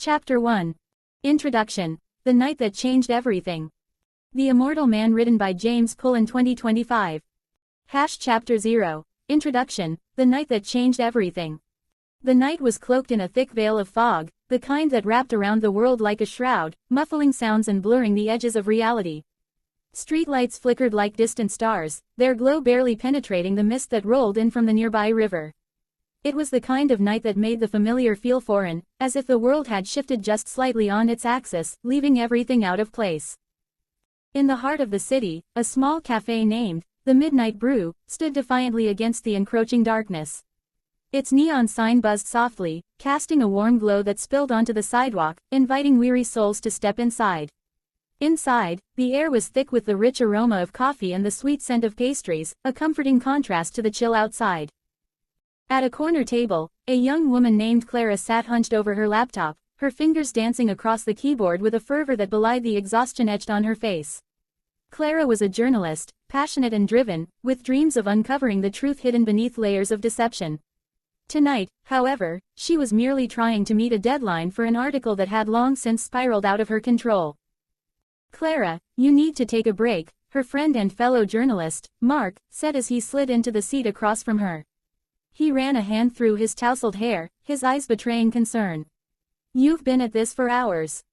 Chapter 1. Introduction. The Night That Changed Everything. The Immortal Man, written by James Pullen, 2025. Chapter 0. Introduction. The Night That Changed Everything. The night was cloaked in a thick veil of fog, the kind that wrapped around the world like a shroud, muffling sounds and blurring the edges of reality. Streetlights flickered like distant stars, their glow barely penetrating the mist that rolled in from the nearby river. It was the kind of night that made the familiar feel foreign, as if the world had shifted just slightly on its axis, leaving everything out of place. In the heart of the city, a small cafe named the Midnight Brew stood defiantly against the encroaching darkness. Its neon sign buzzed softly, casting a warm glow that spilled onto the sidewalk, inviting weary souls to step inside. Inside, the air was thick with the rich aroma of coffee and the sweet scent of pastries, a comforting contrast to the chill outside. At a corner table, a young woman named Clara sat hunched over her laptop, her fingers dancing across the keyboard with a fervor that belied the exhaustion etched on her face. Clara was a journalist, passionate and driven, with dreams of uncovering the truth hidden beneath layers of deception. Tonight, however, she was merely trying to meet a deadline for an article that had long since spiraled out of her control. "Clara, you need to take a break," her friend and fellow journalist, Mark, said as he slid into the seat across from her. He ran a hand through his tousled hair, his eyes betraying concern. "You've been at this for hours."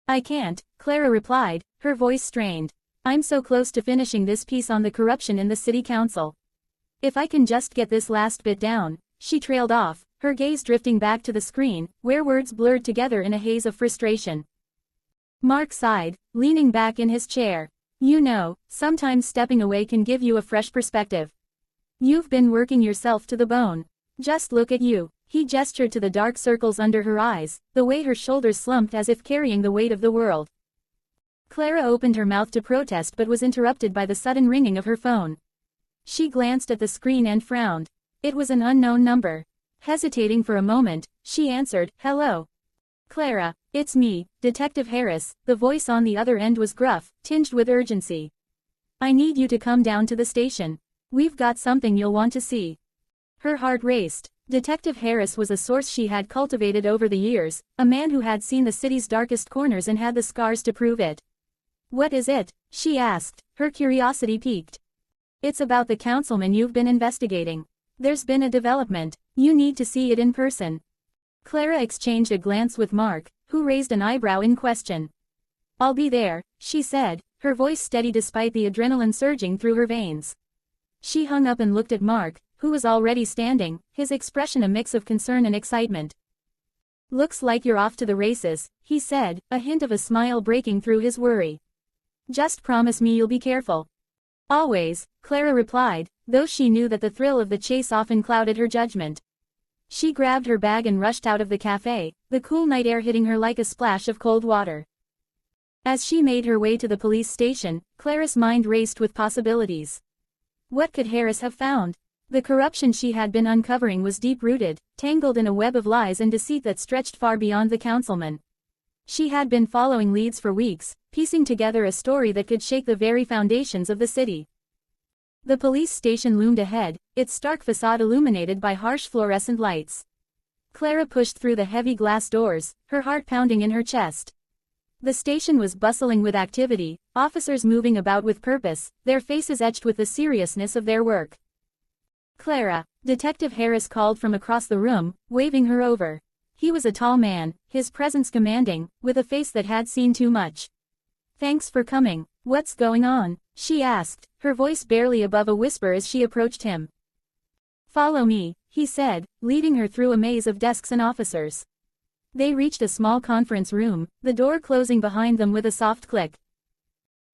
"I can't," Clara replied, her voice strained. "I'm so close to finishing this piece on the corruption in the city council. If I can just get this last bit down." She trailed off, her gaze drifting back to the screen, where words blurred together in a haze of frustration. Mark sighed, leaning back in his chair. "You know, sometimes stepping away can give you a fresh perspective. You've been working yourself to the bone. Just look at you." He gestured to the dark circles under her eyes, the way her shoulders slumped as if carrying the weight of the world. Clara opened her mouth to protest but was interrupted by the sudden ringing of her phone. She glanced at the screen and frowned. It was an unknown number. Hesitating for a moment, she answered, "Hello. Clara, it's me, Detective Harris." The voice on the other end was gruff, tinged with urgency. "I need you to come down to the station. We've got something you'll want to see." Her heart raced. Detective Harris was a source she had cultivated over the years, a man who had seen the city's darkest corners and had the scars to prove it. "What is it?" she asked, her curiosity piqued. "It's about the councilman you've been investigating. There's been a development. You need to see it in person." Clara exchanged a glance with Mark, who raised an eyebrow in question. "I'll be there," she said, her voice steady despite the adrenaline surging through her veins. She hung up and looked at Mark, who was already standing, his expression a mix of concern and excitement. "Looks like you're off to the races," he said, a hint of a smile breaking through his worry. "Just promise me you'll be careful." "Always," Clara replied, though she knew that the thrill of the chase often clouded her judgment. She grabbed her bag and rushed out of the cafe, the cool night air hitting her like a splash of cold water. As she made her way to the police station, Clara's mind raced with possibilities. What could Harris have found? The corruption she had been uncovering was deep-rooted, tangled in a web of lies and deceit that stretched far beyond the councilman. She had been following leads for weeks, piecing together a story that could shake the very foundations of the city. The police station loomed ahead, its stark facade illuminated by harsh fluorescent lights. Clara pushed through the heavy glass doors, her heart pounding in her chest. The station was bustling with activity, officers moving about with purpose, their faces etched with the seriousness of their work. "Clara," Detective Harris called from across the room, waving her over. He was a tall man, his presence commanding, with a face that had seen too much. "Thanks for coming. What's going on?" she asked, her voice barely above a whisper as she approached him. "Follow me," he said, leading her through a maze of desks and officers. They reached a small conference room, the door closing behind them with a soft click.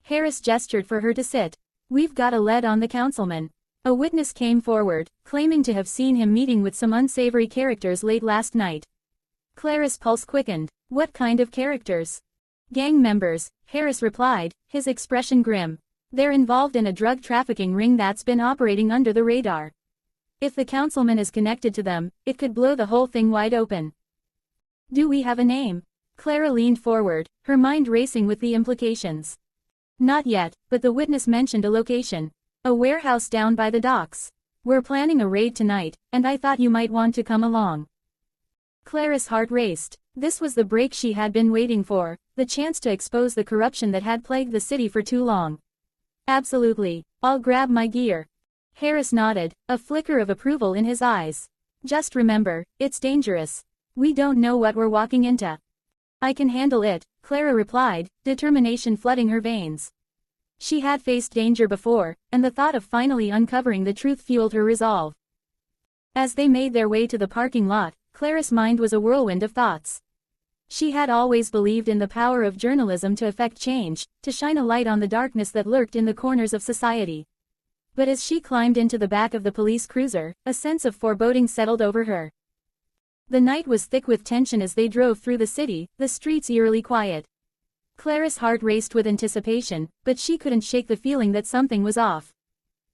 Harris gestured for her to sit. "We've got a lead on the councilman." A witness came forward, claiming to have seen him meeting with some unsavory characters late last night. Clara's pulse quickened. "What kind of characters?" "Gang members," Harris replied, his expression grim. "They're involved in a drug trafficking ring that's been operating under the radar. If the councilman is connected to them, it could blow the whole thing wide open." "Do we have a name?" Clara leaned forward, her mind racing with the implications. "Not yet, but the witness mentioned a location. A warehouse down by the docks. We're planning a raid tonight, and I thought you might want to come along." Clara's heart raced. This was the break she had been waiting for, the chance to expose the corruption that had plagued the city for too long. Absolutely. I'll grab my gear. Harris nodded, a flicker of approval in his eyes. Just remember, it's dangerous. We don't know what we're walking into. I can handle it, Clara replied, determination flooding her veins. She had faced danger before, and the thought of finally uncovering the truth fueled her resolve. As they made their way to the parking lot, Clara's mind was a whirlwind of thoughts. She had always believed in the power of journalism to effect change, to shine a light on the darkness that lurked in the corners of society. But as she climbed into the back of the police cruiser, a sense of foreboding settled over her. The night was thick with tension as they drove through the city, the streets eerily quiet. Clara's heart raced with anticipation, but she couldn't shake the feeling that something was off.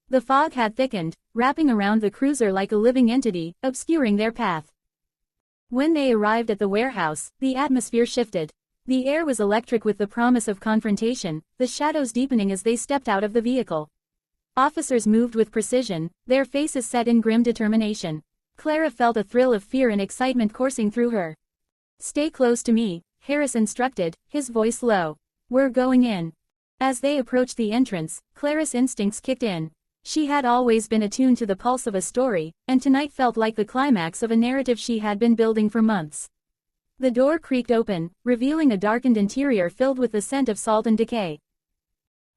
The fog had thickened, wrapping around the cruiser like a living entity, obscuring their path. When they arrived at the warehouse, the atmosphere shifted. The air was electric with the promise of confrontation, the shadows deepening as they stepped out of the vehicle. Officers moved with precision, their faces set in grim determination. Clara felt a thrill of fear and excitement coursing through her. "Stay close to me," Harris instructed, his voice low. "We're going in." As they approached the entrance, Clara's instincts kicked in. She had always been attuned to the pulse of a story, and tonight felt like the climax of a narrative she had been building for months. The door creaked open, revealing a darkened interior filled with the scent of salt and decay.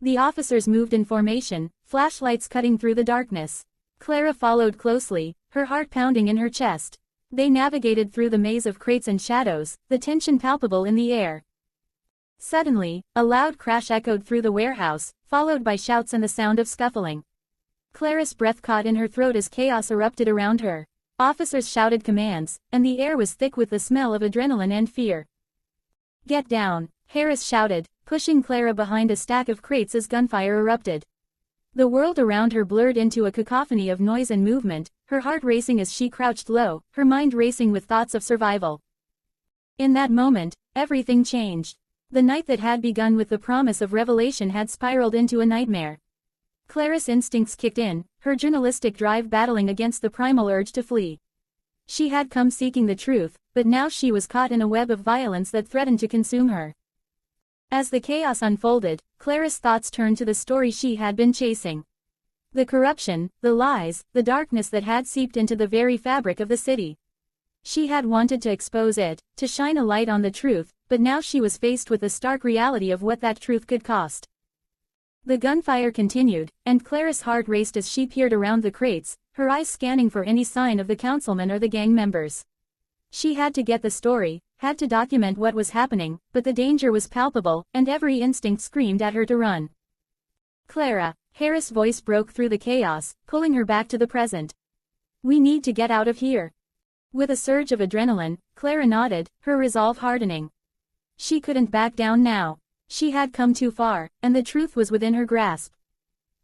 The officers moved in formation, flashlights cutting through the darkness. Clara followed closely, her heart pounding in her chest. They navigated through the maze of crates and shadows, the tension palpable in the air. Suddenly, a loud crash echoed through the warehouse, followed by shouts and the sound of scuffling. Clara's breath caught in her throat as chaos erupted around her. Officers shouted commands, and the air was thick with the smell of adrenaline and fear. "Get down," Harris shouted, pushing Clara behind a stack of crates as gunfire erupted. The world around her blurred into a cacophony of noise and movement, her heart racing as she crouched low, her mind racing with thoughts of survival. In that moment, everything changed. The night that had begun with the promise of revelation had spiraled into a nightmare. Clara's instincts kicked in, her journalistic drive battling against the primal urge to flee. She had come seeking the truth, but now she was caught in a web of violence that threatened to consume her. As the chaos unfolded, Clara's thoughts turned to the story she had been chasing. The corruption, the lies, the darkness that had seeped into the very fabric of the city. She had wanted to expose it, to shine a light on the truth, but now she was faced with the stark reality of what that truth could cost. The gunfire continued, and Clara's heart raced as she peered around the crates, her eyes scanning for any sign of the councilman or the gang members. She had to get the story, had to document what was happening, but the danger was palpable, and every instinct screamed at her to run. "Clara," Harris' voice broke through the chaos, pulling her back to the present. "We need to get out of here." With a surge of adrenaline, Clara nodded, her resolve hardening. She couldn't back down now. She had come too far, and the truth was within her grasp.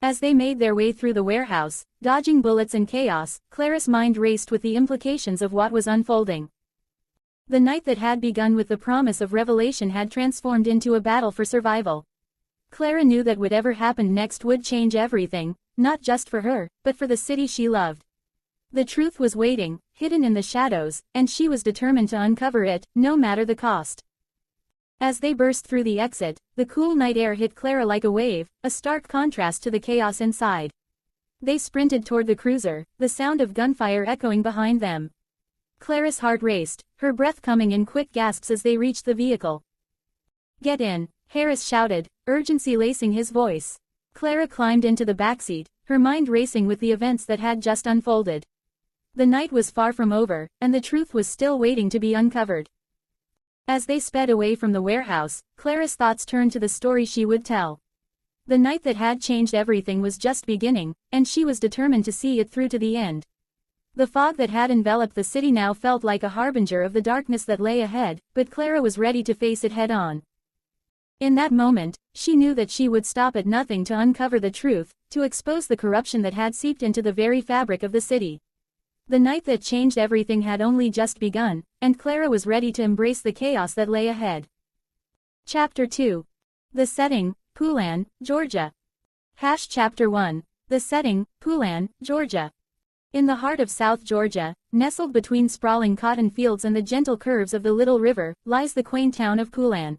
As they made their way through the warehouse, dodging bullets and chaos, Clara's mind raced with the implications of what was unfolding. The night that had begun with the promise of revelation had transformed into a battle for survival. Clara knew that whatever happened next would change everything, not just for her, but for the city she loved. The truth was waiting, hidden in the shadows, and she was determined to uncover it, no matter the cost. As they burst through the exit, the cool night air hit Clara like a wave, a stark contrast to the chaos inside. They sprinted toward the cruiser, the sound of gunfire echoing behind them. Clara's heart raced, her breath coming in quick gasps as they reached the vehicle. "Get in," Harris shouted, urgency lacing his voice. Clara climbed into the backseat, her mind racing with the events that had just unfolded. The night was far from over, and the truth was still waiting to be uncovered. As they sped away from the warehouse, Clara's thoughts turned to the story she would tell. The night that had changed everything was just beginning, and she was determined to see it through to the end. The fog that had enveloped the city now felt like a harbinger of the darkness that lay ahead, but Clara was ready to face it head-on. In that moment, she knew that she would stop at nothing to uncover the truth, to expose the corruption that had seeped into the very fabric of the city. The night that changed everything had only just begun, and Clara was ready to embrace the chaos that lay ahead. Chapter 2. The setting, Poulan, Georgia. Chapter 1. The setting, Poulan, Georgia. In the heart of South Georgia, nestled between sprawling cotton fields and the gentle curves of the Little River, lies the quaint town of Poulan.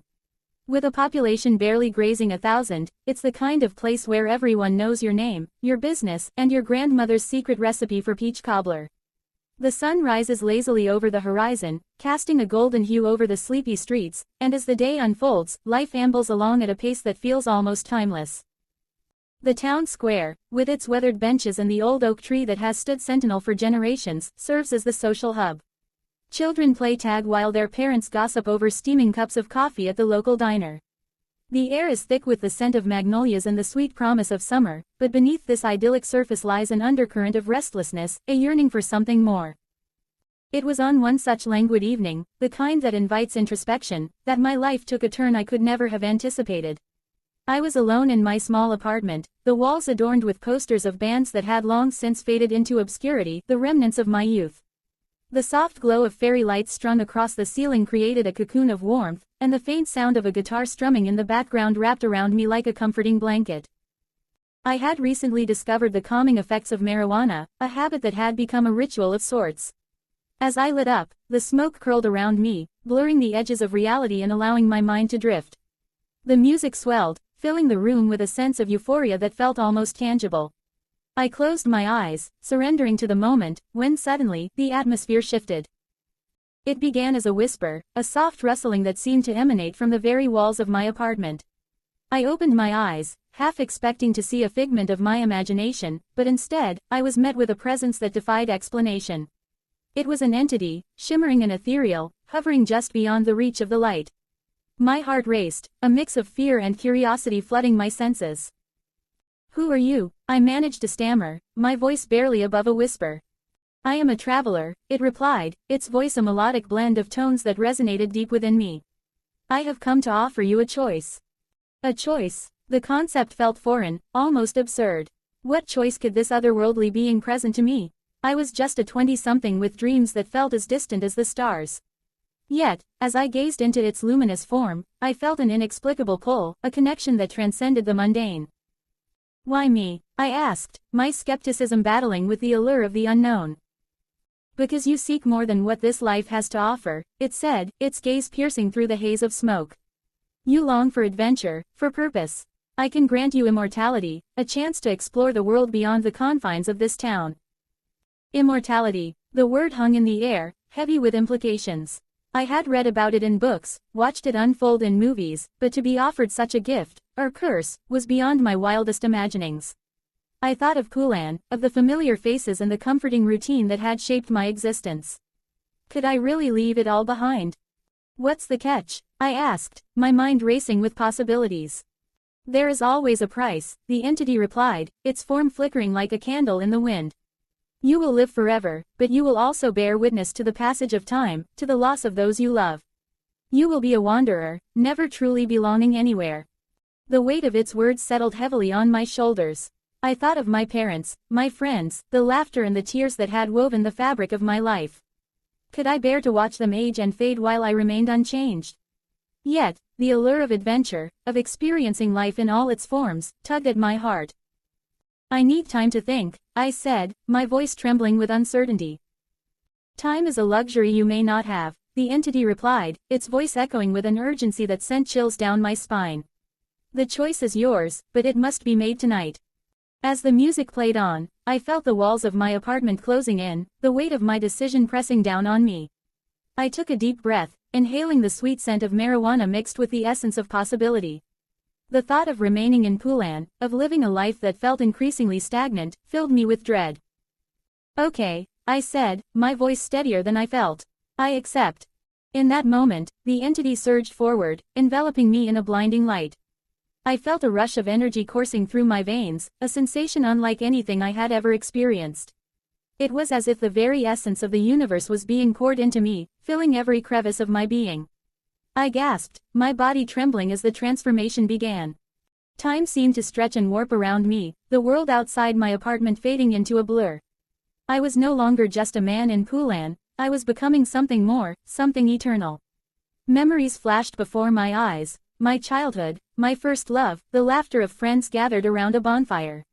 With a population barely grazing 1,000, it's the kind of place where everyone knows your name, your business, and your grandmother's secret recipe for peach cobbler. The sun rises lazily over the horizon, casting a golden hue over the sleepy streets, and as the day unfolds, life ambles along at a pace that feels almost timeless. The town square, with its weathered benches and the old oak tree that has stood sentinel for generations, serves as the social hub. Children play tag while their parents gossip over steaming cups of coffee at the local diner. The air is thick with the scent of magnolias and the sweet promise of summer, but beneath this idyllic surface lies an undercurrent of restlessness, a yearning for something more. It was on one such languid evening, the kind that invites introspection, that my life took a turn I could never have anticipated. I was alone in my small apartment, the walls adorned with posters of bands that had long since faded into obscurity, the remnants of my youth. The soft glow of fairy lights strung across the ceiling created a cocoon of warmth, and the faint sound of a guitar strumming in the background wrapped around me like a comforting blanket. I had recently discovered the calming effects of marijuana, a habit that had become a ritual of sorts. As I lit up, the smoke curled around me, blurring the edges of reality and allowing my mind to drift. The music swelled, filling the room with a sense of euphoria that felt almost tangible. I closed my eyes, surrendering to the moment, when suddenly, the atmosphere shifted. It began as a whisper, a soft rustling that seemed to emanate from the very walls of my apartment. I opened my eyes, half expecting to see a figment of my imagination, but instead, I was met with a presence that defied explanation. It was an entity, shimmering and ethereal, hovering just beyond the reach of the light. My heart raced, a mix of fear and curiosity flooding my senses. "Who are you?" I managed to stammer, my voice barely above a whisper. "I am a traveler," it replied, its voice a melodic blend of tones that resonated deep within me. "I have come to offer you a choice." A choice? The concept felt foreign, almost absurd. What choice could this otherworldly being present to me? I was just a 20-something with dreams that felt as distant as the stars. Yet, as I gazed into its luminous form, I felt an inexplicable pull, a connection that transcended the mundane. "Why me?" I asked, my skepticism battling with the allure of the unknown. "Because you seek more than what this life has to offer," it said, its gaze piercing through the haze of smoke. "You long for adventure, for purpose. I can grant you immortality, a chance to explore the world beyond the confines of this town." Immortality. The word hung in the air, heavy with implications. I had read about it in books, watched it unfold in movies, but to be offered such a gift, or curse, was beyond my wildest imaginings. I thought of Poulan, of the familiar faces and the comforting routine that had shaped my existence. Could I really leave it all behind? "What's the catch?" I asked, my mind racing with possibilities. "There is always a price," the entity replied, its form flickering like a candle in the wind. "You will live forever, but you will also bear witness to the passage of time, to the loss of those you love. You will be a wanderer, never truly belonging anywhere." The weight of its words settled heavily on my shoulders. I thought of my parents, my friends, the laughter and the tears that had woven the fabric of my life. Could I bear to watch them age and fade while I remained unchanged? Yet, the allure of adventure, of experiencing life in all its forms, tugged at my heart. "I need time to think," I said, my voice trembling with uncertainty. "Time is a luxury you may not have," the entity replied, its voice echoing with an urgency that sent chills down my spine. "The choice is yours, but it must be made tonight." As the music played on, I felt the walls of my apartment closing in, the weight of my decision pressing down on me. I took a deep breath, inhaling the sweet scent of marijuana mixed with the essence of possibility. The thought of remaining in Poulan, of living a life that felt increasingly stagnant, filled me with dread. "Okay," I said, my voice steadier than I felt. "I accept." In that moment, the entity surged forward, enveloping me in a blinding light. I felt a rush of energy coursing through my veins, a sensation unlike anything I had ever experienced. It was as if the very essence of the universe was being poured into me, filling every crevice of my being. I gasped, my body trembling as the transformation began. Time seemed to stretch and warp around me, the world outside my apartment fading into a blur. I was no longer just a man in Poulan, I was becoming something more, something eternal. Memories flashed before my eyes, my childhood, my first love, the laughter of friends gathered around a bonfire.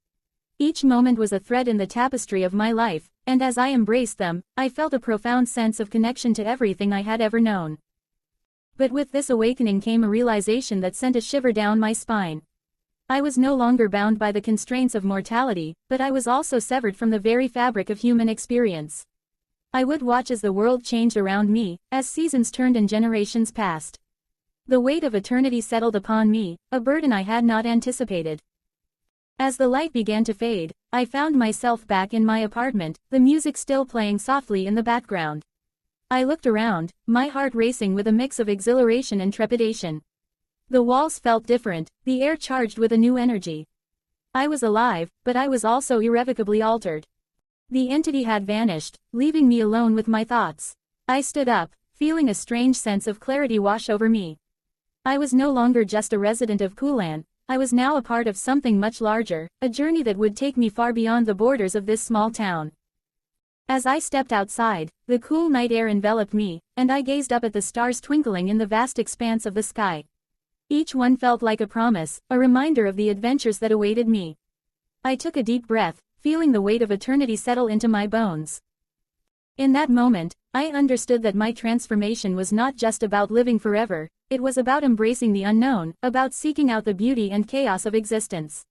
Each moment was a thread in the tapestry of my life, and as I embraced them, I felt a profound sense of connection to everything I had ever known. But with this awakening came a realization that sent a shiver down my spine. I was no longer bound by the constraints of mortality, but I was also severed from the very fabric of human experience. I would watch as the world changed around me, as seasons turned and generations passed. The weight of eternity settled upon me, a burden I had not anticipated. As the light began to fade, I found myself back in my apartment, the music still playing softly in the background. I looked around, my heart racing with a mix of exhilaration and trepidation. The walls felt different, the air charged with a new energy. I was alive, but I was also irrevocably altered. The entity had vanished, leaving me alone with my thoughts. I stood up, feeling a strange sense of clarity wash over me. I was no longer just a resident of Poulan, I was now a part of something much larger, a journey that would take me far beyond the borders of this small town. As I stepped outside, the cool night air enveloped me, and I gazed up at the stars twinkling in the vast expanse of the sky. Each one felt like a promise, a reminder of the adventures that awaited me. I took a deep breath, feeling the weight of eternity settle into my bones. In that moment, I understood that my transformation was not just about living forever, it was about embracing the unknown, about seeking out the beauty and chaos of existence.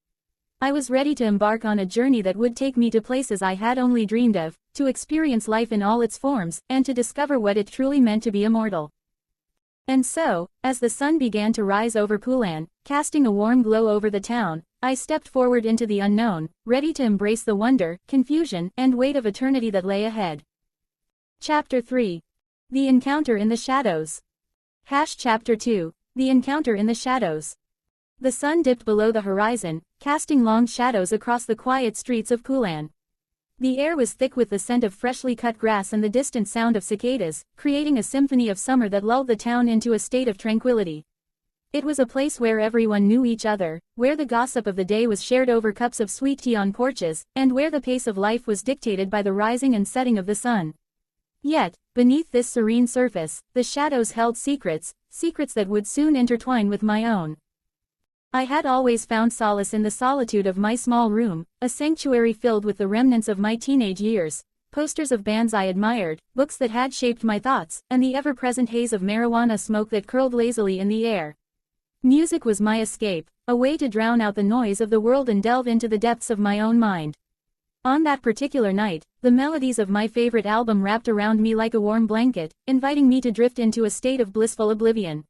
I was ready to embark on a journey that would take me to places I had only dreamed of, to experience life in all its forms, and to discover what it truly meant to be immortal. And so, as the sun began to rise over Poulan, casting a warm glow over the town, I stepped forward into the unknown, ready to embrace the wonder, confusion, and weight of eternity that lay ahead. Chapter 3. The Encounter in the Shadows. Chapter 2. The Encounter in the Shadows. The sun dipped below the horizon, casting long shadows across the quiet streets of Poulan. The air was thick with the scent of freshly cut grass and the distant sound of cicadas, creating a symphony of summer that lulled the town into a state of tranquility. It was a place where everyone knew each other, where the gossip of the day was shared over cups of sweet tea on porches, and where the pace of life was dictated by the rising and setting of the sun. Yet, beneath this serene surface, the shadows held secrets, secrets that would soon intertwine with my own. I had always found solace in the solitude of my small room, a sanctuary filled with the remnants of my teenage years, posters of bands I admired, books that had shaped my thoughts, and the ever-present haze of marijuana smoke that curled lazily in the air. Music was my escape, a way to drown out the noise of the world and delve into the depths of my own mind. On that particular night, the melodies of my favorite album wrapped around me like a warm blanket, inviting me to drift into a state of blissful oblivion.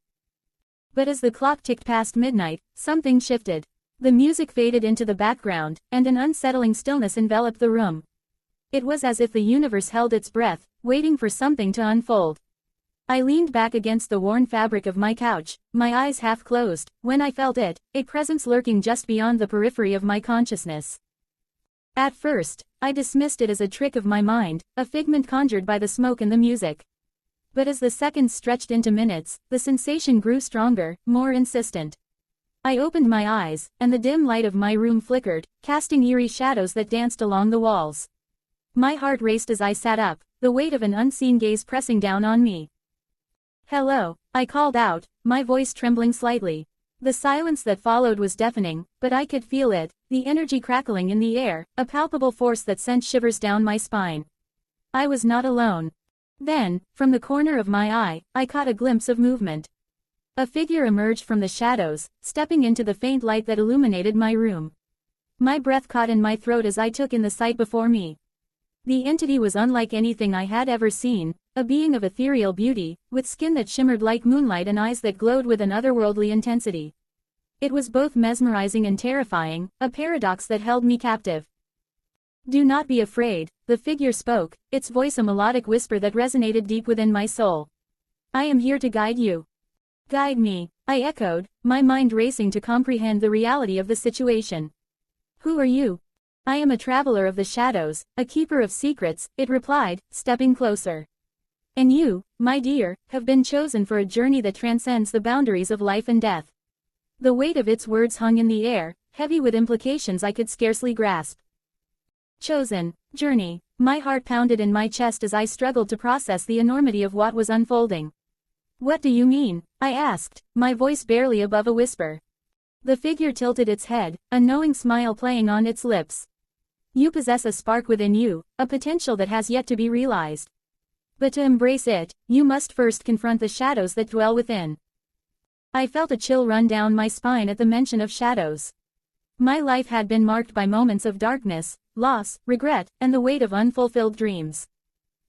But as the clock ticked past midnight, something shifted. The music faded into the background, and an unsettling stillness enveloped the room. It was as if the universe held its breath, waiting for something to unfold. I leaned back against the worn fabric of my couch, my eyes half closed, when I felt it, a presence lurking just beyond the periphery of my consciousness. At first, I dismissed it as a trick of my mind, a figment conjured by the smoke and the music. But as the seconds stretched into minutes, the sensation grew stronger, more insistent. I opened my eyes, and the dim light of my room flickered, casting eerie shadows that danced along the walls. My heart raced as I sat up, the weight of an unseen gaze pressing down on me. "Hello," I called out, my voice trembling slightly. The silence that followed was deafening, but I could feel it, the energy crackling in the air, a palpable force that sent shivers down my spine. I was not alone. Then, from the corner of my eye, I caught a glimpse of movement. A figure emerged from the shadows, stepping into the faint light that illuminated my room. My breath caught in my throat as I took in the sight before me. The entity was unlike anything I had ever seen, a being of ethereal beauty, with skin that shimmered like moonlight and eyes that glowed with an otherworldly intensity. It was both mesmerizing and terrifying, a paradox that held me captive. "Do not be afraid," the figure spoke, its voice a melodic whisper that resonated deep within my soul. "I am here to guide you." "Guide me," I echoed, my mind racing to comprehend the reality of the situation. "Who are you?" "I am a traveler of the shadows, a keeper of secrets," it replied, stepping closer. "And you, my dear, have been chosen for a journey that transcends the boundaries of life and death." The weight of its words hung in the air, heavy with implications I could scarcely grasp. Chosen, journey, my heart pounded in my chest as I struggled to process the enormity of what was unfolding. "What do you mean?" I asked, my voice barely above a whisper. The figure tilted its head, a knowing smile playing on its lips. You possess a spark within you, a potential that has yet to be realized. But to embrace it, you must first confront the shadows that dwell within. I felt a chill run down my spine at the mention of shadows. My life had been marked by moments of darkness, loss, regret, and the weight of unfulfilled dreams.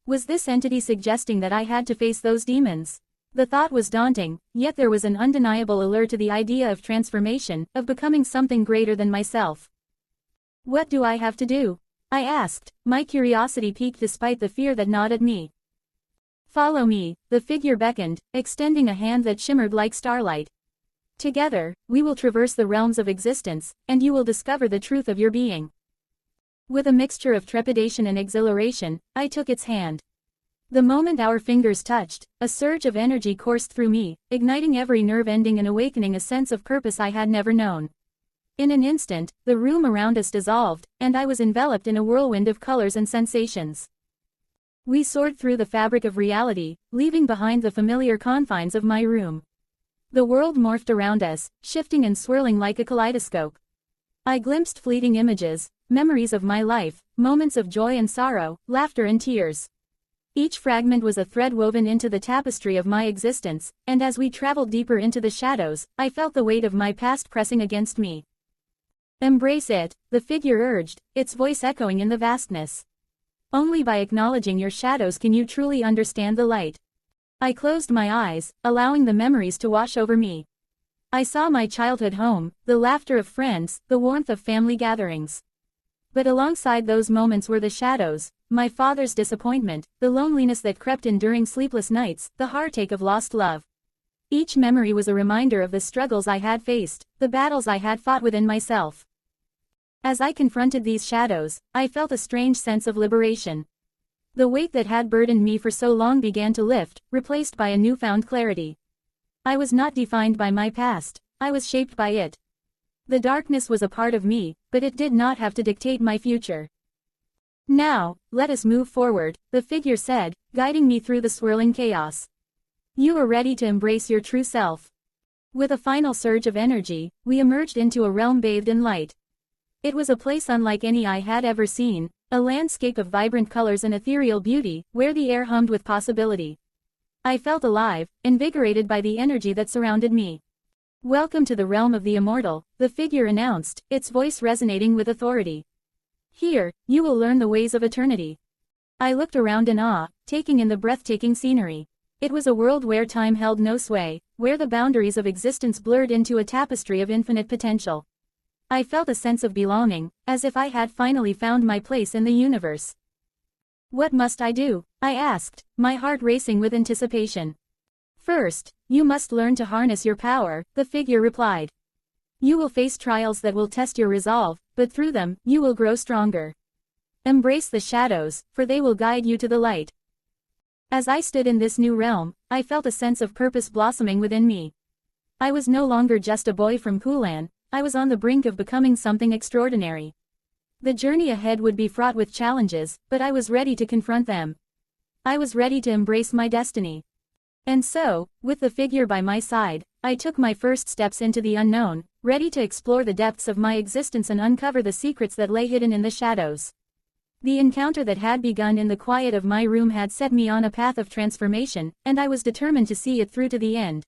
Was this entity suggesting that I had to face those demons? The thought was daunting, yet there was an undeniable allure to the idea of transformation, of becoming something greater than myself. What do I have to do? I asked, my curiosity piqued despite the fear that gnawed at me. Follow me, the figure beckoned, extending a hand that shimmered like starlight. Together, we will traverse the realms of existence, and you will discover the truth of your being. With a mixture of trepidation and exhilaration, I took its hand. The moment our fingers touched, a surge of energy coursed through me, igniting every nerve ending and awakening a sense of purpose I had never known. In an instant, the room around us dissolved, and I was enveloped in a whirlwind of colors and sensations. We soared through the fabric of reality, leaving behind the familiar confines of my room. The world morphed around us, shifting and swirling like a kaleidoscope. I glimpsed fleeting images, memories of my life, moments of joy and sorrow, laughter and tears. Each fragment was a thread woven into the tapestry of my existence, and as we traveled deeper into the shadows, I felt the weight of my past pressing against me. Embrace it, the figure urged, its voice echoing in the vastness. Only by acknowledging your shadows can you truly understand the light. I closed my eyes, allowing the memories to wash over me. I saw my childhood home, the laughter of friends, the warmth of family gatherings. But alongside those moments were the shadows, my father's disappointment, the loneliness that crept in during sleepless nights, the heartache of lost love. Each memory was a reminder of the struggles I had faced, the battles I had fought within myself. As I confronted these shadows, I felt a strange sense of liberation. The weight that had burdened me for so long began to lift, replaced by a newfound clarity. I was not defined by my past, I was shaped by it. The darkness was a part of me, but it did not have to dictate my future. Now, let us move forward, the figure said, guiding me through the swirling chaos. You are ready to embrace your true self. With a final surge of energy, we emerged into a realm bathed in light. It was a place unlike any I had ever seen, a landscape of vibrant colors and ethereal beauty, where the air hummed with possibility. I felt alive, invigorated by the energy that surrounded me. Welcome to the realm of the immortal, the figure announced, its voice resonating with authority. Here, you will learn the ways of eternity. I looked around in awe, taking in the breathtaking scenery. It was a world where time held no sway, where the boundaries of existence blurred into a tapestry of infinite potential. I felt a sense of belonging, as if I had finally found my place in the universe. What must I do? I asked, my heart racing with anticipation. First, you must learn to harness your power, the figure replied. You will face trials that will test your resolve, but through them, you will grow stronger. Embrace the shadows, for they will guide you to the light. As I stood in this new realm, I felt a sense of purpose blossoming within me. I was no longer just a boy from Poulan, I was on the brink of becoming something extraordinary. The journey ahead would be fraught with challenges, but I was ready to confront them. I was ready to embrace my destiny. And so, with the figure by my side, I took my first steps into the unknown, ready to explore the depths of my existence and uncover the secrets that lay hidden in the shadows. The encounter that had begun in the quiet of my room had set me on a path of transformation, and I was determined to see it through to the end.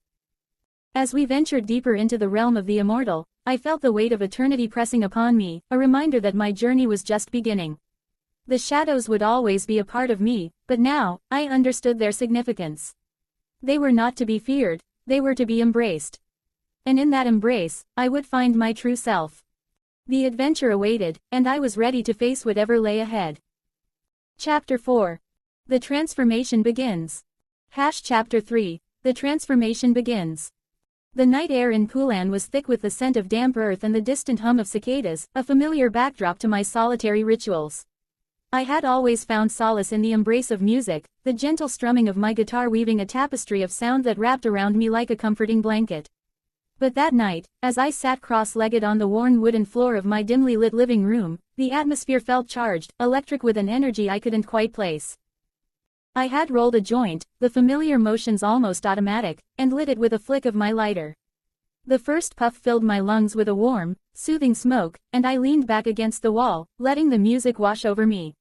As we ventured deeper into the realm of the immortal, I felt the weight of eternity pressing upon me, a reminder that my journey was just beginning. The shadows would always be a part of me, but now, I understood their significance. They were not to be feared, they were to be embraced. And in that embrace, I would find my true self. The adventure awaited, and I was ready to face whatever lay ahead. Chapter 4. The Transformation Begins. Chapter 3. The Transformation Begins. The night air in Poulan was thick with the scent of damp earth and the distant hum of cicadas, a familiar backdrop to my solitary rituals. I had always found solace in the embrace of music, the gentle strumming of my guitar weaving a tapestry of sound that wrapped around me like a comforting blanket. But that night, as I sat cross-legged on the worn wooden floor of my dimly lit living room, the atmosphere felt charged, electric with an energy I couldn't quite place. I had rolled a joint, the familiar motions almost automatic, and lit it with a flick of my lighter. The first puff filled my lungs with a warm, soothing smoke, and I leaned back against the wall, letting the music wash over me.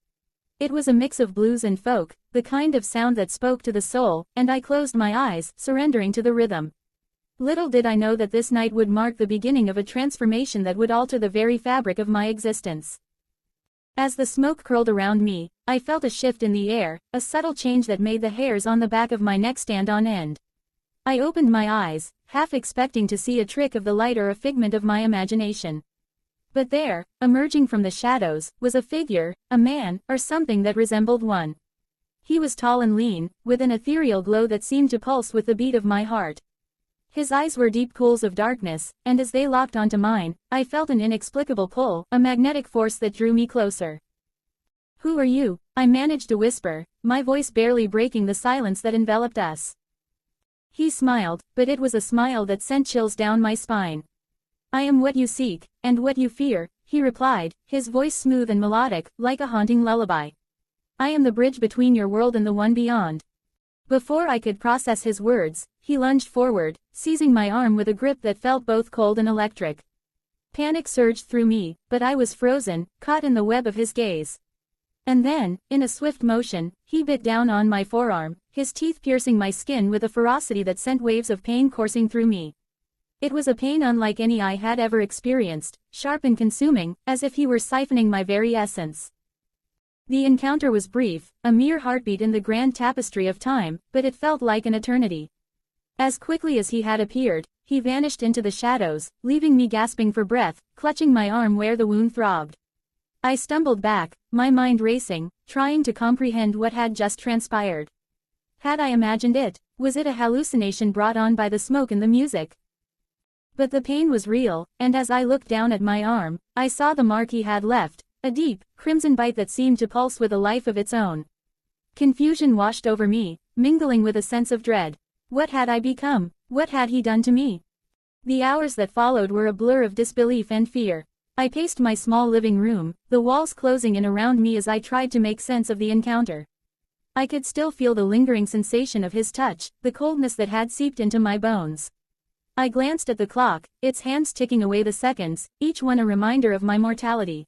It was a mix of blues and folk, the kind of sound that spoke to the soul, and I closed my eyes, surrendering to the rhythm. Little did I know that this night would mark the beginning of a transformation that would alter the very fabric of my existence. As the smoke curled around me, I felt a shift in the air, a subtle change that made the hairs on the back of my neck stand on end. I opened my eyes, half expecting to see a trick of the light or a figment of my imagination. But there, emerging from the shadows, was a figure, a man, or something that resembled one. He was tall and lean, with an ethereal glow that seemed to pulse with the beat of my heart. His eyes were deep pools of darkness, and as they locked onto mine, I felt an inexplicable pull, a magnetic force that drew me closer. "Who are you?" I managed to whisper, my voice barely breaking the silence that enveloped us. He smiled, but it was a smile that sent chills down my spine. "I am what you seek, and what you fear," he replied, his voice smooth and melodic, like a haunting lullaby. "I am the bridge between your world and the one beyond." Before I could process his words, he lunged forward, seizing my arm with a grip that felt both cold and electric. Panic surged through me, but I was frozen, caught in the web of his gaze. And then, in a swift motion, he bit down on my forearm, his teeth piercing my skin with a ferocity that sent waves of pain coursing through me. It was a pain unlike any I had ever experienced, sharp and consuming, as if he were siphoning my very essence. The encounter was brief, a mere heartbeat in the grand tapestry of time, but it felt like an eternity. As quickly as he had appeared, he vanished into the shadows, leaving me gasping for breath, clutching my arm where the wound throbbed. I stumbled back, my mind racing, trying to comprehend what had just transpired. Had I imagined it? Was it a hallucination brought on by the smoke and the music? But the pain was real, and as I looked down at my arm, I saw the mark he had left, a deep, crimson bite that seemed to pulse with a life of its own. Confusion washed over me, mingling with a sense of dread. What had I become? What had he done to me? The hours that followed were a blur of disbelief and fear. I paced my small living room, the walls closing in around me as I tried to make sense of the encounter. I could still feel the lingering sensation of his touch, the coldness that had seeped into my bones. I glanced at the clock, its hands ticking away the seconds, each one a reminder of my mortality.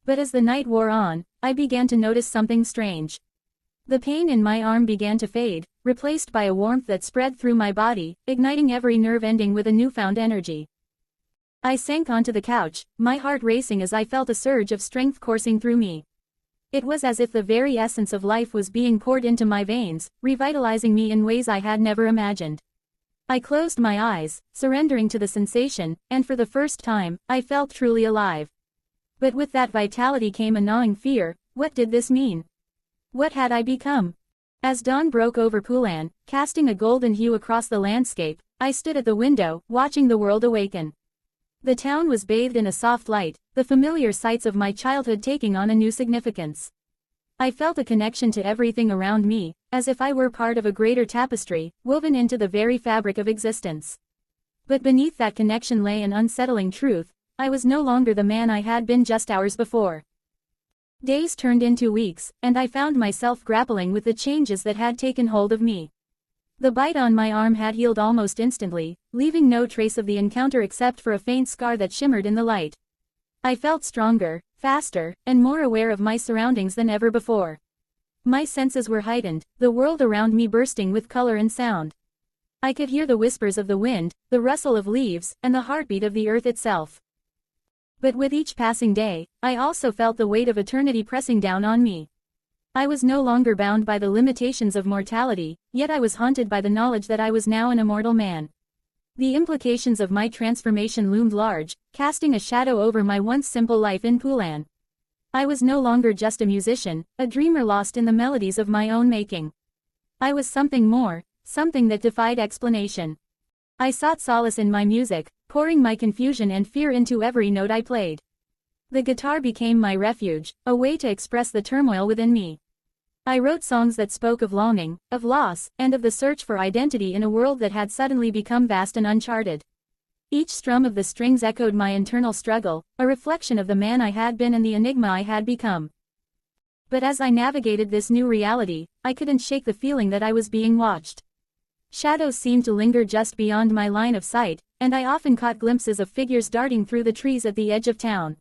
But as the night wore on, I began to notice something strange. The pain in my arm began to fade, replaced by a warmth that spread through my body, igniting every nerve ending with a newfound energy. I sank onto the couch, my heart racing as I felt a surge of strength coursing through me. It was as if the very essence of life was being poured into my veins, revitalizing me in ways I had never imagined. I closed my eyes, surrendering to the sensation, and for the first time, I felt truly alive. But with that vitality came a gnawing fear. What did this mean? What had I become? As dawn broke over Poulan, casting a golden hue across the landscape, I stood at the window, watching the world awaken. The town was bathed in a soft light, the familiar sights of my childhood taking on a new significance. I felt a connection to everything around me, as if I were part of a greater tapestry, woven into the very fabric of existence. But beneath that connection lay an unsettling truth. I was no longer the man I had been just hours before. Days turned into weeks, and I found myself grappling with the changes that had taken hold of me. The bite on my arm had healed almost instantly, leaving no trace of the encounter except for a faint scar that shimmered in the light. I felt stronger, faster, and more aware of my surroundings than ever before. My senses were heightened, the world around me bursting with color and sound. I could hear the whispers of the wind, the rustle of leaves, and the heartbeat of the earth itself. But with each passing day, I also felt the weight of eternity pressing down on me. I was no longer bound by the limitations of mortality, yet I was haunted by the knowledge that I was now an immortal man. The implications of my transformation loomed large, casting a shadow over my once simple life in Poulan. I was no longer just a musician, a dreamer lost in the melodies of my own making. I was something more, something that defied explanation. I sought solace in my music, pouring my confusion and fear into every note I played. The guitar became my refuge, a way to express the turmoil within me. I wrote songs that spoke of longing, of loss, and of the search for identity in a world that had suddenly become vast and uncharted. Each strum of the strings echoed my internal struggle, a reflection of the man I had been and the enigma I had become. But as I navigated this new reality, I couldn't shake the feeling that I was being watched. Shadows seemed to linger just beyond my line of sight, and I often caught glimpses of figures darting through the trees at the edge of town.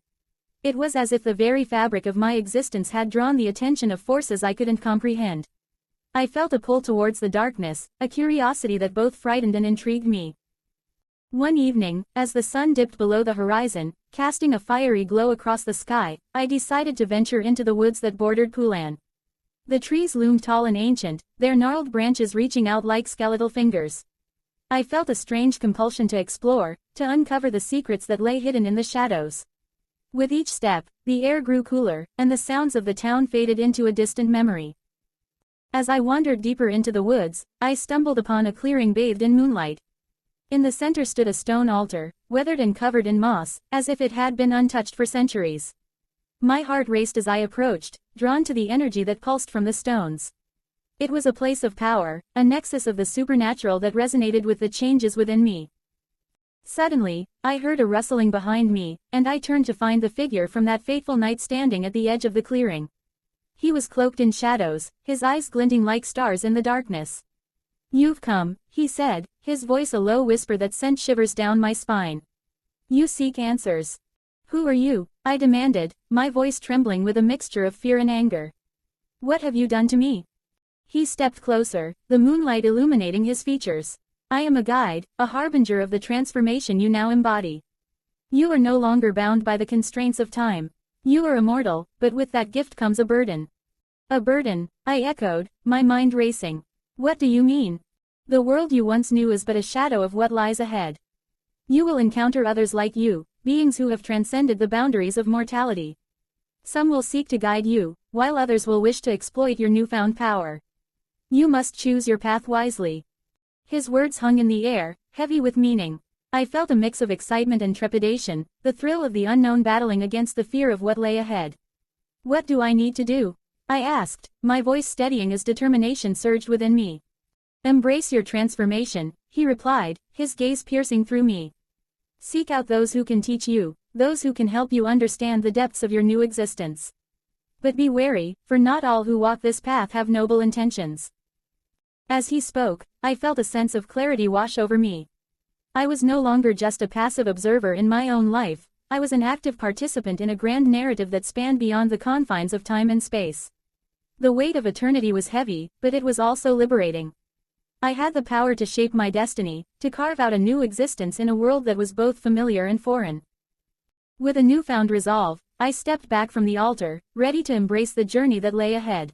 It was as if the very fabric of my existence had drawn the attention of forces I couldn't comprehend. I felt a pull towards the darkness, a curiosity that both frightened and intrigued me. One evening, as the sun dipped below the horizon, casting a fiery glow across the sky, I decided to venture into the woods that bordered Poulan. The trees loomed tall and ancient, their gnarled branches reaching out like skeletal fingers. I felt a strange compulsion to explore, to uncover the secrets that lay hidden in the shadows. With each step, the air grew cooler, and the sounds of the town faded into a distant memory. As I wandered deeper into the woods, I stumbled upon a clearing bathed in moonlight. In the center stood a stone altar, weathered and covered in moss, as if it had been untouched for centuries. My heart raced as I approached, drawn to the energy that pulsed from the stones. It was a place of power, a nexus of the supernatural that resonated with the changes within me. Suddenly, I heard a rustling behind me, and I turned to find the figure from that fateful night standing at the edge of the clearing. He was cloaked in shadows, his eyes glinting like stars in the darkness. "You've come," he said, his voice a low whisper that sent shivers down my spine. "You seek answers." "Who are you?" I demanded, my voice trembling with a mixture of fear and anger. "What have you done to me?" He stepped closer, the moonlight illuminating his features. "I am a guide, a harbinger of the transformation you now embody. You are no longer bound by the constraints of time. You are immortal, but with that gift comes a burden." "A burden," I echoed, my mind racing. "What do you mean?" "The world you once knew is but a shadow of what lies ahead. You will encounter others like you, beings who have transcended the boundaries of mortality. Some will seek to guide you, while others will wish to exploit your newfound power. You must choose your path wisely." His words hung in the air, heavy with meaning. I felt a mix of excitement and trepidation, the thrill of the unknown battling against the fear of what lay ahead. "What do I need to do?" I asked, my voice steadying as determination surged within me. "Embrace your transformation," he replied, his gaze piercing through me. "Seek out those who can teach you, those who can help you understand the depths of your new existence. But be wary, for not all who walk this path have noble intentions." As he spoke, I felt a sense of clarity wash over me. I was no longer just a passive observer in my own life, I was an active participant in a grand narrative that spanned beyond the confines of time and space. The weight of eternity was heavy, but it was also liberating. I had the power to shape my destiny, to carve out a new existence in a world that was both familiar and foreign. With a newfound resolve, I stepped back from the altar, ready to embrace the journey that lay ahead.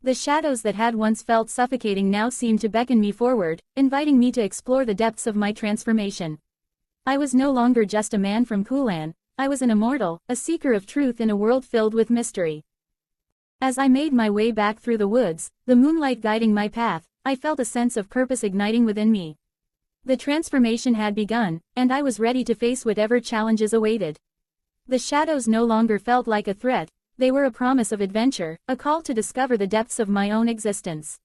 The shadows that had once felt suffocating now seemed to beckon me forward, inviting me to explore the depths of my transformation. I was no longer just a man from Poulan, I was an immortal, a seeker of truth in a world filled with mystery. As I made my way back through the woods, the moonlight guiding my path, I felt a sense of purpose igniting within me. The transformation had begun, and I was ready to face whatever challenges awaited. The shadows no longer felt like a threat, they were a promise of adventure, a call to discover the depths of my own existence.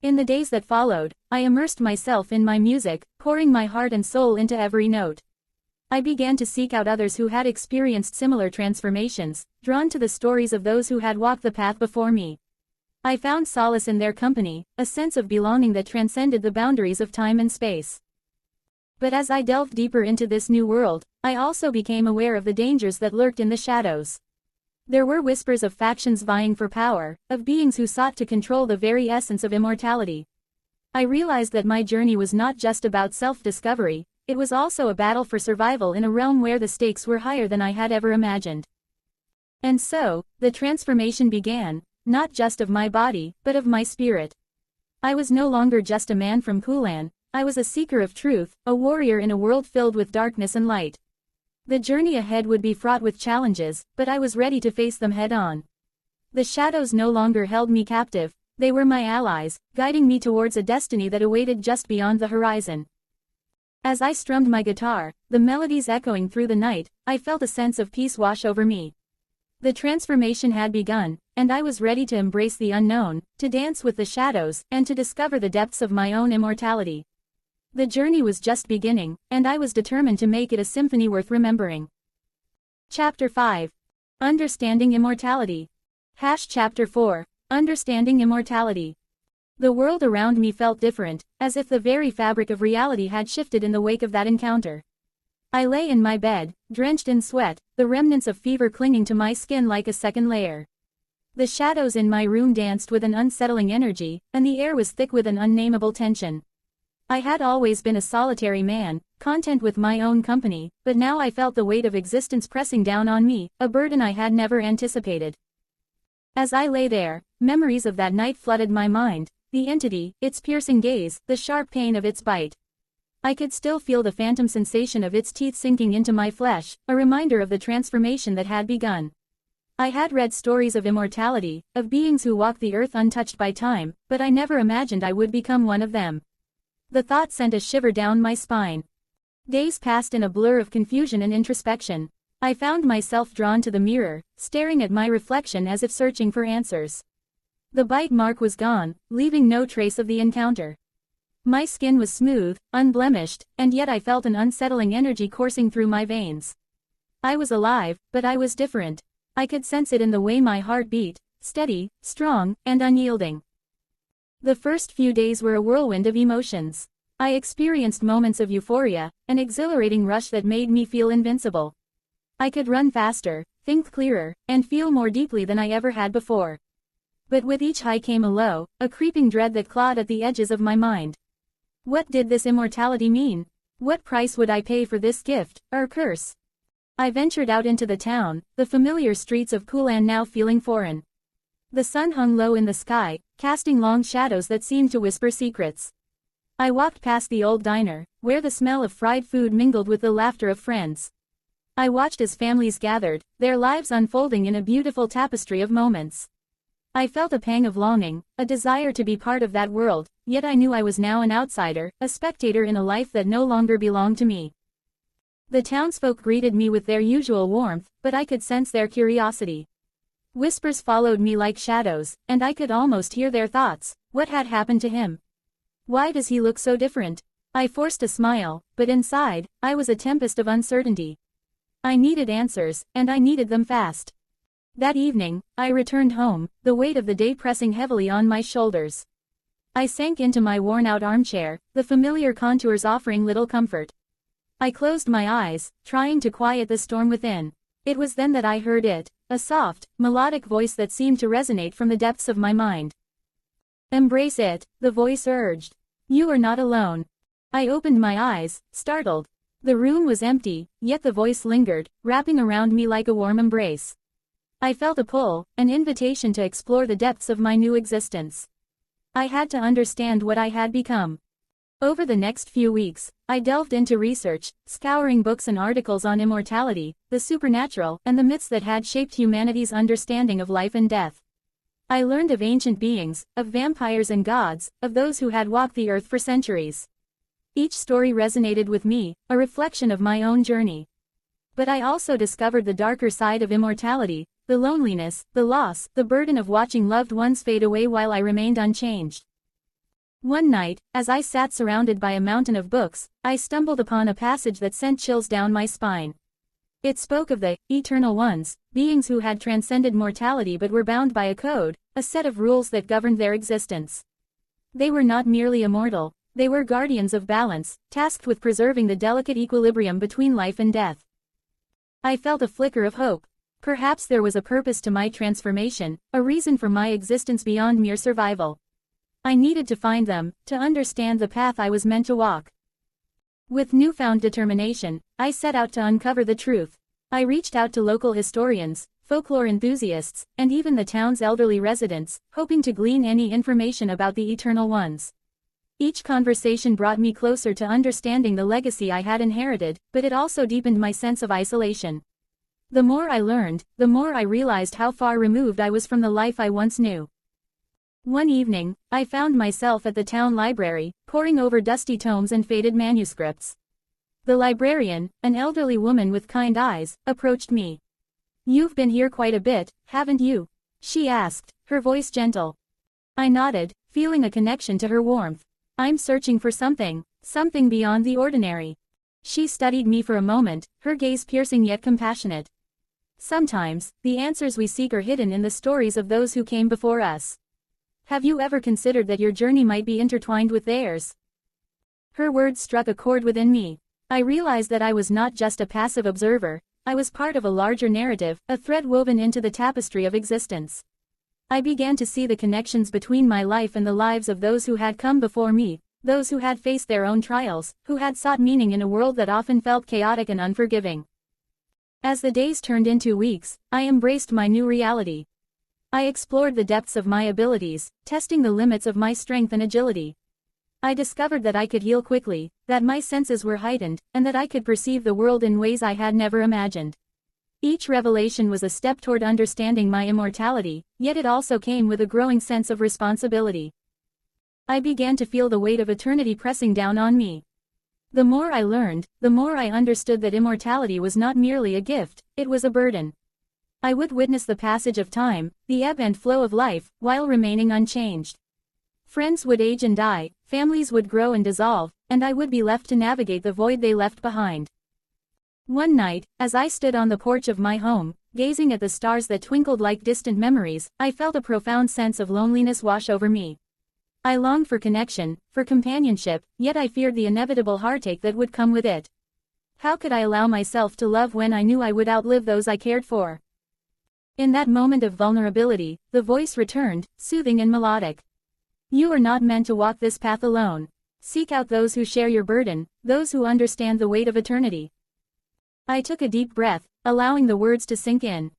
In the days that followed, I immersed myself in my music, pouring my heart and soul into every note. I began to seek out others who had experienced similar transformations, drawn to the stories of those who had walked the path before me. I found solace in their company, a sense of belonging that transcended the boundaries of time and space. But as I delved deeper into this new world, I also became aware of the dangers that lurked in the shadows. There were whispers of factions vying for power, of beings who sought to control the very essence of immortality. I realized that my journey was not just about self-discovery, it was also a battle for survival in a realm where the stakes were higher than I had ever imagined. And so, the transformation began, not just of my body, but of my spirit. I was no longer just a man from Poulan, I was a seeker of truth, a warrior in a world filled with darkness and light. The journey ahead would be fraught with challenges, but I was ready to face them head-on. The shadows no longer held me captive, they were my allies, guiding me towards a destiny that awaited just beyond the horizon. As I strummed my guitar, the melodies echoing through the night, I felt a sense of peace wash over me. The transformation had begun, and I was ready to embrace the unknown, to dance with the shadows, and to discover the depths of my own immortality. The journey was just beginning, and I was determined to make it a symphony worth remembering. Chapter 5. Understanding Immortality. Chapter 4. Understanding Immortality. The world around me felt different, as if the very fabric of reality had shifted in the wake of that encounter. I lay in my bed, drenched in sweat, the remnants of fever clinging to my skin like a second layer. The shadows in my room danced with an unsettling energy, and the air was thick with an unnameable tension. I had always been a solitary man, content with my own company, but now I felt the weight of existence pressing down on me, a burden I had never anticipated. As I lay there, memories of that night flooded my mind, the entity, its piercing gaze, the sharp pain of its bite. I could still feel the phantom sensation of its teeth sinking into my flesh, a reminder of the transformation that had begun. I had read stories of immortality, of beings who walk the earth untouched by time, but I never imagined I would become one of them. The thought sent a shiver down my spine. Days passed in a blur of confusion and introspection. I found myself drawn to the mirror, staring at my reflection as if searching for answers. The bite mark was gone, leaving no trace of the encounter. My skin was smooth, unblemished, and yet I felt an unsettling energy coursing through my veins. I was alive, but I was different. I could sense it in the way my heart beat, steady, strong, and unyielding. The first few days were a whirlwind of emotions. I experienced moments of euphoria, an exhilarating rush that made me feel invincible. I could run faster, think clearer, and feel more deeply than I ever had before. But with each high came a low, a creeping dread that clawed at the edges of my mind. What did this immortality mean? What price would I pay for this gift, or curse? I ventured out into the town, the familiar streets of Poulan now feeling foreign. The sun hung low in the sky, casting long shadows that seemed to whisper secrets. I walked past the old diner, where the smell of fried food mingled with the laughter of friends. I watched as families gathered, their lives unfolding in a beautiful tapestry of moments. I felt a pang of longing, a desire to be part of that world, yet I knew I was now an outsider, a spectator in a life that no longer belonged to me. The townsfolk greeted me with their usual warmth, but I could sense their curiosity. Whispers followed me like shadows, and I could almost hear their thoughts. What had happened to him? Why does he look so different? I forced a smile, but inside, I was a tempest of uncertainty. I needed answers, and I needed them fast. That evening, I returned home, the weight of the day pressing heavily on my shoulders. I sank into my worn-out armchair, the familiar contours offering little comfort. I closed my eyes, trying to quiet the storm within. It was then that I heard it, a soft, melodic voice that seemed to resonate from the depths of my mind. "Embrace it," the voice urged. "You are not alone." I opened my eyes, startled. The room was empty, yet the voice lingered, wrapping around me like a warm embrace. I felt a pull, an invitation to explore the depths of my new existence. I had to understand what I had become. Over the next few weeks, I delved into research, scouring books and articles on immortality, the supernatural, and the myths that had shaped humanity's understanding of life and death. I learned of ancient beings, of vampires and gods, of those who had walked the earth for centuries. Each story resonated with me, a reflection of my own journey. But I also discovered the darker side of immortality, the loneliness, the loss, the burden of watching loved ones fade away while I remained unchanged. One night, as I sat surrounded by a mountain of books, I stumbled upon a passage that sent chills down my spine. It spoke of the eternal ones, beings who had transcended mortality but were bound by a code, a set of rules that governed their existence. They were not merely immortal, they were guardians of balance, tasked with preserving the delicate equilibrium between life and death. I felt a flicker of hope. Perhaps there was a purpose to my transformation, a reason for my existence beyond mere survival. I needed to find them, to understand the path I was meant to walk. With newfound determination, I set out to uncover the truth. I reached out to local historians, folklore enthusiasts, and even the town's elderly residents, hoping to glean any information about the Eternal Ones. Each conversation brought me closer to understanding the legacy I had inherited, but it also deepened my sense of isolation. The more I learned, the more I realized how far removed I was from the life I once knew. One evening, I found myself at the town library, poring over dusty tomes and faded manuscripts. The librarian, an elderly woman with kind eyes, approached me. "You've been here quite a bit, haven't you?" she asked, her voice gentle. I nodded, feeling a connection to her warmth. "I'm searching for something beyond the ordinary." She studied me for a moment, her gaze piercing yet compassionate. "Sometimes, the answers we seek are hidden in the stories of those who came before us. Have you ever considered that your journey might be intertwined with theirs? Her words struck a chord within me. I realized that I was not just a passive observer, I was part of a larger narrative, a thread woven into the tapestry of existence. I began to see the connections between my life and the lives of those who had come before me, those who had faced their own trials, who had sought meaning in a world that often felt chaotic and unforgiving. As the days turned into weeks, I embraced my new reality. I explored the depths of my abilities, testing the limits of my strength and agility. I discovered that I could heal quickly, that my senses were heightened, and that I could perceive the world in ways I had never imagined. Each revelation was a step toward understanding my immortality, yet it also came with a growing sense of responsibility. I began to feel the weight of eternity pressing down on me. The more I learned, the more I understood that immortality was not merely a gift, it was a burden. I would witness the passage of time, the ebb and flow of life, while remaining unchanged. Friends would age and die, families would grow and dissolve, and I would be left to navigate the void they left behind. One night, as I stood on the porch of my home, gazing at the stars that twinkled like distant memories, I felt a profound sense of loneliness wash over me. I longed for connection, for companionship, yet I feared the inevitable heartache that would come with it. How could I allow myself to love when I knew I would outlive those I cared for? In that moment of vulnerability, the voice returned, soothing and melodic. You are not meant to walk this path alone. Seek out those who share your burden, those who understand the weight of eternity. I took a deep breath, allowing the words to sink in.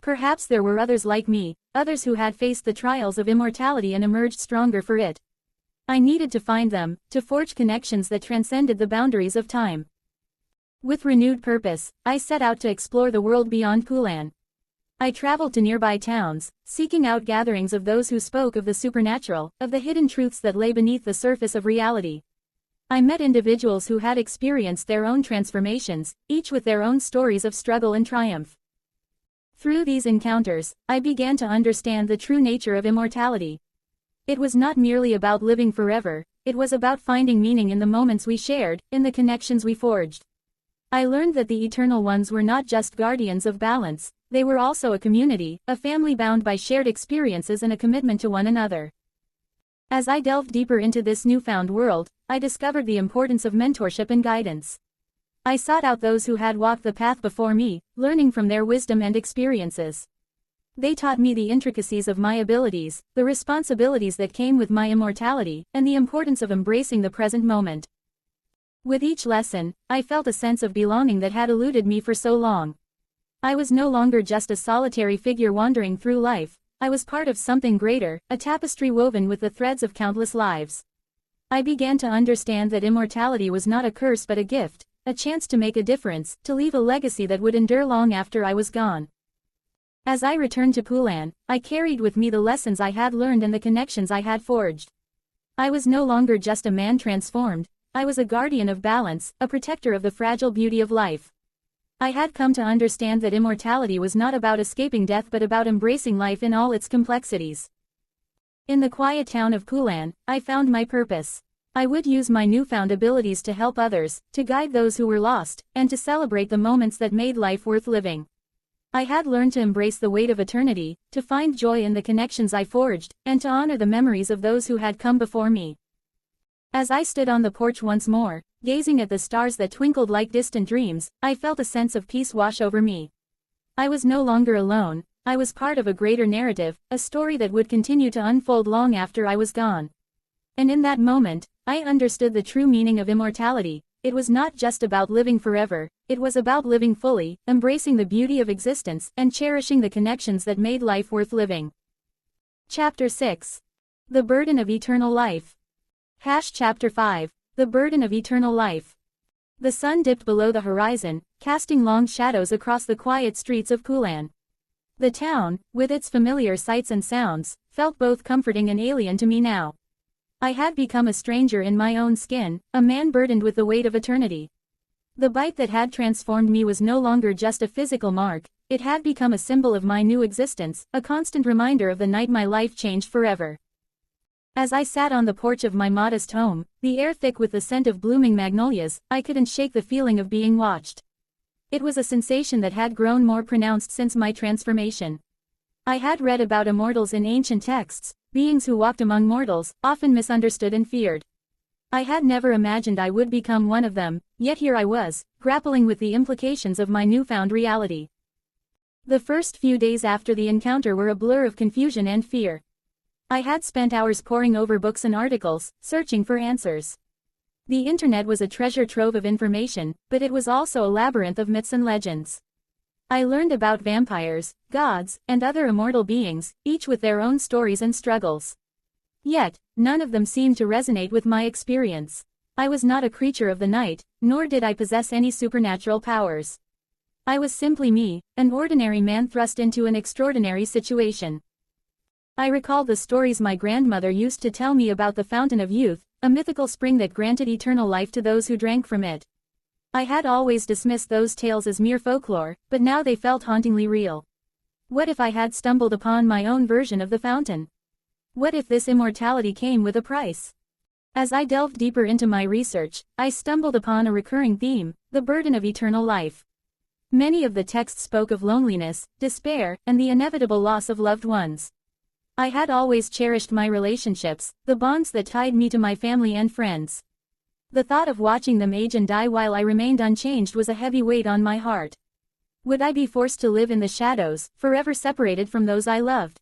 Perhaps there were others like me, others who had faced the trials of immortality and emerged stronger for it. I needed to find them, to forge connections that transcended the boundaries of time. With renewed purpose, I set out to explore the world beyond Poulan. I traveled to nearby towns, seeking out gatherings of those who spoke of the supernatural, of the hidden truths that lay beneath the surface of reality. I met individuals who had experienced their own transformations, each with their own stories of struggle and triumph. Through these encounters, I began to understand the true nature of immortality. It was not merely about living forever, it was about finding meaning in the moments we shared, in the connections we forged. I learned that the Eternal Ones were not just guardians of balance, they were also a community, a family bound by shared experiences and a commitment to one another. As I delved deeper into this newfound world, I discovered the importance of mentorship and guidance. I sought out those who had walked the path before me, learning from their wisdom and experiences. They taught me the intricacies of my abilities, the responsibilities that came with my immortality, and the importance of embracing the present moment. With each lesson, I felt a sense of belonging that had eluded me for so long. I was no longer just a solitary figure wandering through life, I was part of something greater, a tapestry woven with the threads of countless lives. I began to understand that immortality was not a curse but a gift, a chance to make a difference, to leave a legacy that would endure long after I was gone. As I returned to Poulan, I carried with me the lessons I had learned and the connections I had forged. I was no longer just a man transformed, I was a guardian of balance, a protector of the fragile beauty of life. I had come to understand that immortality was not about escaping death but about embracing life in all its complexities. In the quiet town of Poulan, I found my purpose. I would use my newfound abilities to help others, to guide those who were lost, and to celebrate the moments that made life worth living. I had learned to embrace the weight of eternity, to find joy in the connections I forged, and to honor the memories of those who had come before me. As I stood on the porch once more, gazing at the stars that twinkled like distant dreams, I felt a sense of peace wash over me. I was no longer alone, I was part of a greater narrative, a story that would continue to unfold long after I was gone. And in that moment, I understood the true meaning of immortality. It was not just about living forever, it was about living fully, embracing the beauty of existence, and cherishing the connections that made life worth living. Chapter 6. The Burden of Eternal Life. Chapter 5. The Burden of Eternal Life. The sun dipped below the horizon, casting long shadows across the quiet streets of Poulan. The town, with its familiar sights and sounds, felt both comforting and alien to me now. I had become a stranger in my own skin, a man burdened with the weight of eternity. The bite that had transformed me was no longer just a physical mark, it had become a symbol of my new existence, a constant reminder of the night my life changed forever. As I sat on the porch of my modest home, the air thick with the scent of blooming magnolias, I couldn't shake the feeling of being watched. It was a sensation that had grown more pronounced since my transformation. I had read about immortals in ancient texts, beings who walked among mortals, often misunderstood and feared. I had never imagined I would become one of them, yet here I was, grappling with the implications of my newfound reality. The first few days after the encounter were a blur of confusion and fear. I had spent hours poring over books and articles, searching for answers. The internet was a treasure trove of information, but it was also a labyrinth of myths and legends. I learned about vampires, gods, and other immortal beings, each with their own stories and struggles. Yet, none of them seemed to resonate with my experience. I was not a creature of the night, nor did I possess any supernatural powers. I was simply me, an ordinary man thrust into an extraordinary situation. I recalled the stories my grandmother used to tell me about the Fountain of Youth, a mythical spring that granted eternal life to those who drank from it. I had always dismissed those tales as mere folklore, but now they felt hauntingly real. What if I had stumbled upon my own version of the fountain? What if this immortality came with a price? As I delved deeper into my research, I stumbled upon a recurring theme, the burden of eternal life. Many of the texts spoke of loneliness, despair, and the inevitable loss of loved ones. I had always cherished my relationships, the bonds that tied me to my family and friends. The thought of watching them age and die while I remained unchanged was a heavy weight on my heart. Would I be forced to live in the shadows, forever separated from those I loved?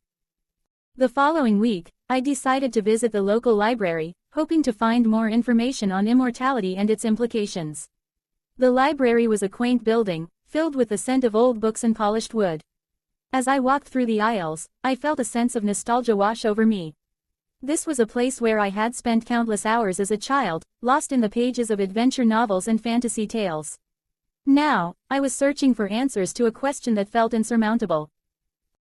The following week, I decided to visit the local library, hoping to find more information on immortality and its implications. The library was a quaint building, filled with the scent of old books and polished wood. As I walked through the aisles, I felt a sense of nostalgia wash over me. This was a place where I had spent countless hours as a child, lost in the pages of adventure novels and fantasy tales. Now, I was searching for answers to a question that felt insurmountable.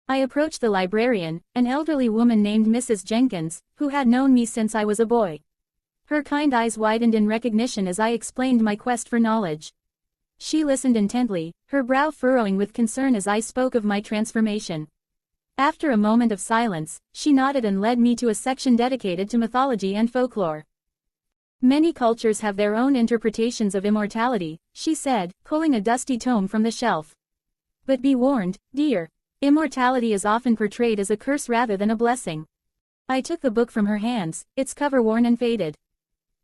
I approached the librarian, an elderly woman named Mrs. Jenkins, who had known me since I was a boy. Her kind eyes widened in recognition as I explained my quest for knowledge. She listened intently, her brow furrowing with concern as I spoke of my transformation. After a moment of silence, she nodded and led me to a section dedicated to mythology and folklore. Many cultures have their own interpretations of immortality, she said, pulling a dusty tome from the shelf. But be warned, dear. Immortality is often portrayed as a curse rather than a blessing. I took the book from her hands, its cover worn and faded.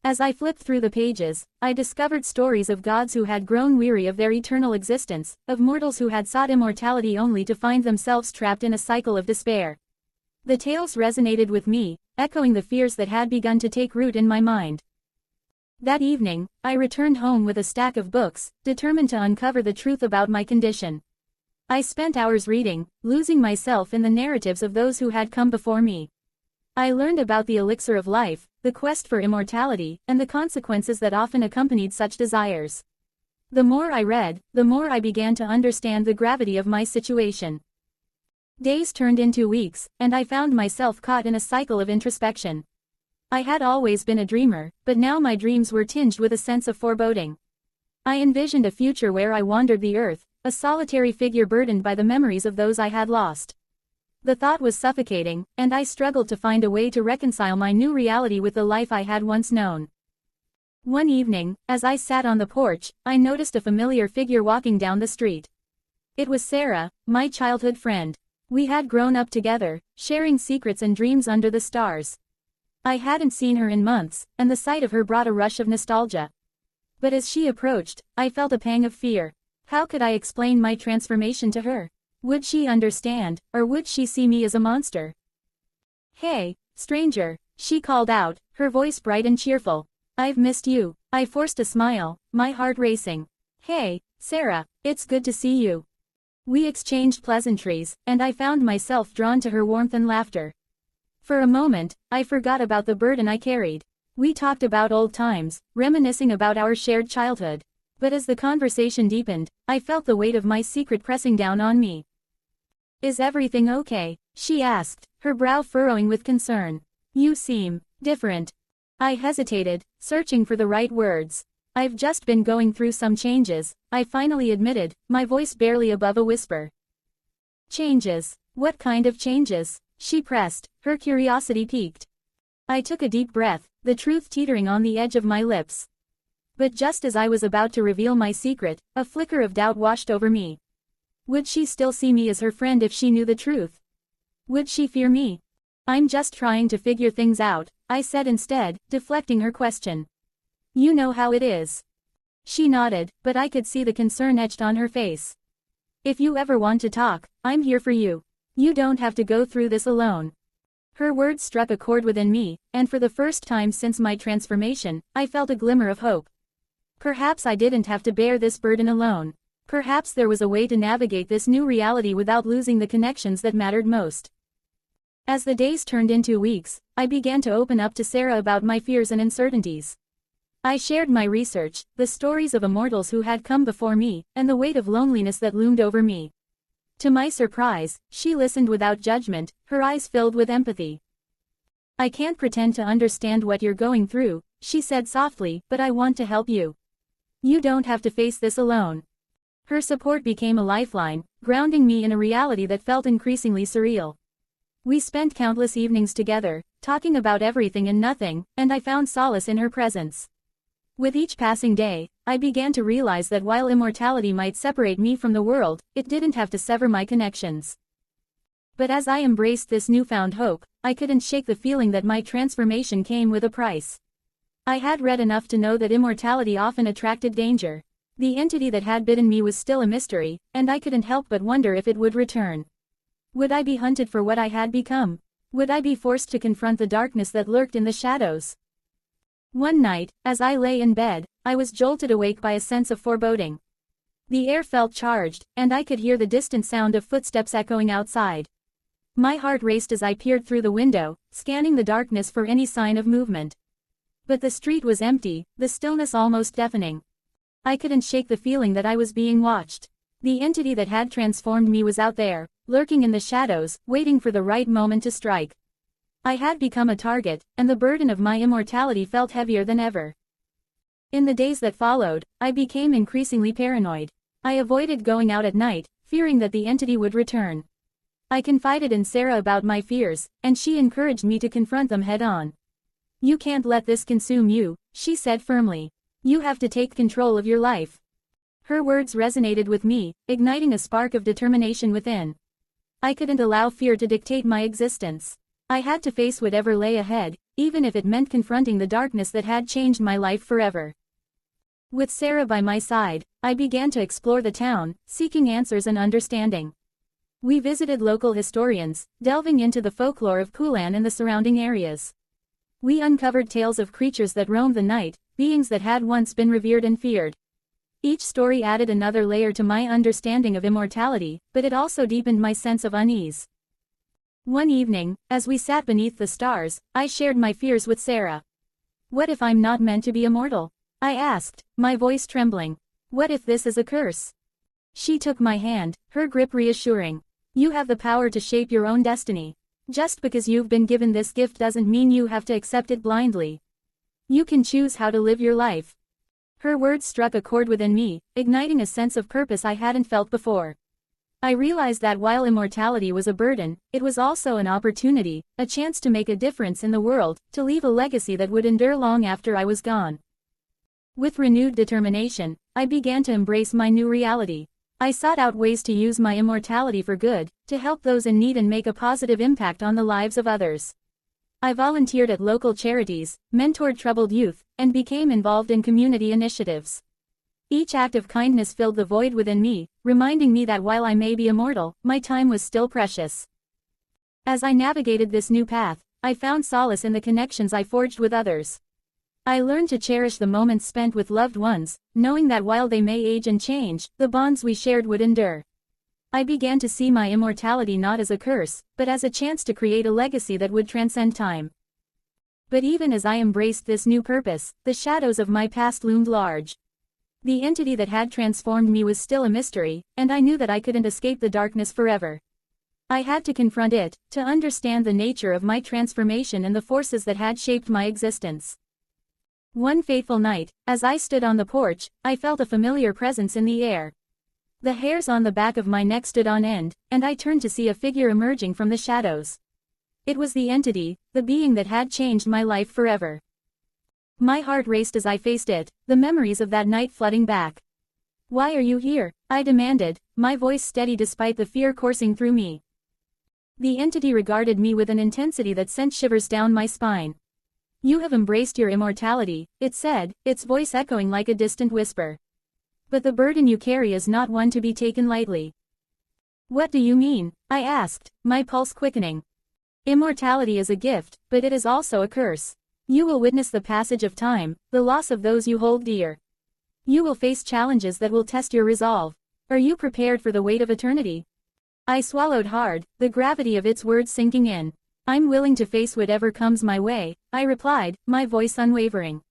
As I flipped through the pages, I discovered stories of gods who had grown weary of their eternal existence, of mortals who had sought immortality only to find themselves trapped in a cycle of despair. The tales resonated with me, echoing the fears that had begun to take root in my mind. That evening, I returned home with a stack of books, determined to uncover the truth about my condition. I spent hours reading, losing myself in the narratives of those who had come before me. I learned about the elixir of life, the quest for immortality, and the consequences that often accompanied such desires. The more I read, the more I began to understand the gravity of my situation. Days turned into weeks, and I found myself caught in a cycle of introspection. I had always been a dreamer, but now my dreams were tinged with a sense of foreboding. I envisioned a future where I wandered the earth, a solitary figure burdened by the memories of those I had lost. The thought was suffocating, and I struggled to find a way to reconcile my new reality with the life I had once known. One evening, as I sat on the porch, I noticed a familiar figure walking down the street. It was Sarah, my childhood friend. We had grown up together, sharing secrets and dreams under the stars. I hadn't seen her in months, and the sight of her brought a rush of nostalgia. But as she approached, I felt a pang of fear. How could I explain my transformation to her? Would she understand, or would she see me as a monster? "Hey, stranger," she called out, her voice bright and cheerful. "I've missed you." I forced a smile, my heart racing. "Hey, Sarah, it's good to see you." We exchanged pleasantries, and I found myself drawn to her warmth and laughter. For a moment, I forgot about the burden I carried. We talked about old times, reminiscing about our shared childhood. But as the conversation deepened, I felt the weight of my secret pressing down on me. "Is everything okay?" she asked, her brow furrowing with concern. "You seem different." I hesitated, searching for the right words. "I've just been going through some changes," I finally admitted, my voice barely above a whisper. "Changes? What kind of changes?" she pressed, her curiosity piqued. I took a deep breath, the truth teetering on the edge of my lips. But just as I was about to reveal my secret, a flicker of doubt washed over me. Would she still see me as her friend if she knew the truth? Would she fear me? I'm just trying to figure things out, I said instead, deflecting her question. You know how it is. She nodded, but I could see the concern etched on her face. If you ever want to talk, I'm here for you. You don't have to go through this alone. Her words struck a chord within me, and for the first time since my transformation, I felt a glimmer of hope. Perhaps I didn't have to bear this burden alone. Perhaps there was a way to navigate this new reality without losing the connections that mattered most. As the days turned into weeks, I began to open up to Sarah about my fears and uncertainties. I shared my research, the stories of immortals who had come before me, and the weight of loneliness that loomed over me. To my surprise, she listened without judgment, her eyes filled with empathy. I can't pretend to understand what you're going through, she said softly, but I want to help you. You don't have to face this alone. Her support became a lifeline, grounding me in a reality that felt increasingly surreal. We spent countless evenings together, talking about everything and nothing, and I found solace in her presence. With each passing day, I began to realize that while immortality might separate me from the world, it didn't have to sever my connections. But as I embraced this newfound hope, I couldn't shake the feeling that my transformation came with a price. I had read enough to know that immortality often attracted danger. The entity that had bitten me was still a mystery, and I couldn't help but wonder if it would return. Would I be hunted for what I had become? Would I be forced to confront the darkness that lurked in the shadows? One night, as I lay in bed, I was jolted awake by a sense of foreboding. The air felt charged, and I could hear the distant sound of footsteps echoing outside. My heart raced as I peered through the window, scanning the darkness for any sign of movement. But the street was empty, the stillness almost deafening. I couldn't shake the feeling that I was being watched. The entity that had transformed me was out there, lurking in the shadows, waiting for the right moment to strike. I had become a target, and the burden of my immortality felt heavier than ever. In the days that followed, I became increasingly paranoid. I avoided going out at night, fearing that the entity would return. I confided in Sarah about my fears, and she encouraged me to confront them head-on. You can't let this consume you, she said firmly. You have to take control of your life. Her words resonated with me, igniting a spark of determination within. I couldn't allow fear to dictate my existence. I had to face whatever lay ahead, even if it meant confronting the darkness that had changed my life forever. With Sarah by my side, I began to explore the town, seeking answers and understanding. We visited local historians, delving into the folklore of Poulan and the surrounding areas. We uncovered tales of creatures that roamed the night, beings that had once been revered and feared. Each story added another layer to my understanding of immortality, but it also deepened my sense of unease. One evening, as we sat beneath the stars, I shared my fears with Sarah. What if I'm not meant to be immortal? I asked, my voice trembling. What if this is a curse? She took my hand, her grip reassuring. You have the power to shape your own destiny. Just because you've been given this gift doesn't mean you have to accept it blindly. You can choose how to live your life. Her words struck a chord within me, igniting a sense of purpose I hadn't felt before. I realized that while immortality was a burden, it was also an opportunity, a chance to make a difference in the world, to leave a legacy that would endure long after I was gone. With renewed determination, I began to embrace my new reality. I sought out ways to use my immortality for good, to help those in need and make a positive impact on the lives of others. I volunteered at local charities, mentored troubled youth, and became involved in community initiatives. Each act of kindness filled the void within me, reminding me that while I may be immortal, my time was still precious. As I navigated this new path, I found solace in the connections I forged with others. I learned to cherish the moments spent with loved ones, knowing that while they may age and change, the bonds we shared would endure. I began to see my immortality not as a curse, but as a chance to create a legacy that would transcend time. But even as I embraced this new purpose, the shadows of my past loomed large. The entity that had transformed me was still a mystery, and I knew that I couldn't escape the darkness forever. I had to confront it, to understand the nature of my transformation and the forces that had shaped my existence. One fateful night, as I stood on the porch, I felt a familiar presence in the air. The hairs on the back of my neck stood on end, and I turned to see a figure emerging from the shadows. It was the entity, the being that had changed my life forever. My heart raced as I faced it, the memories of that night flooding back. "Why are you here?" I demanded, my voice steady despite the fear coursing through me. The entity regarded me with an intensity that sent shivers down my spine. "You have embraced your immortality," it said, its voice echoing like a distant whisper. "But the burden you carry is not one to be taken lightly." "What do you mean?" I asked, my pulse quickening. "Immortality is a gift, but it is also a curse. You will witness the passage of time, the loss of those you hold dear. You will face challenges that will test your resolve. Are you prepared for the weight of eternity?" I swallowed hard, the gravity of its words sinking in. "I'm willing to face whatever comes my way," I replied, my voice unwavering.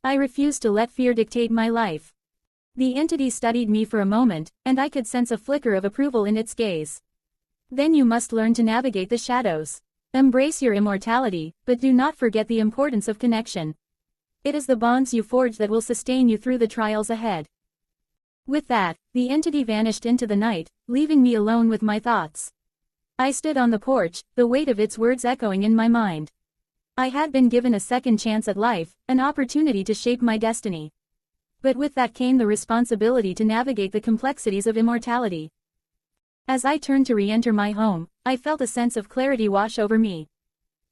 I refuse to let fear dictate my life. The entity studied me for a moment, and I could sense a flicker of approval in its gaze. "Then you must learn to navigate the shadows. Embrace your immortality, but do not forget the importance of connection. It is the bonds you forge that will sustain you through the trials ahead." With that, the entity vanished into the night, leaving me alone with my thoughts. I stood on the porch, the weight of its words echoing in my mind. I had been given a second chance at life, an opportunity to shape my destiny. But with that came the responsibility to navigate the complexities of immortality. As I turned to re-enter my home, I felt a sense of clarity wash over me.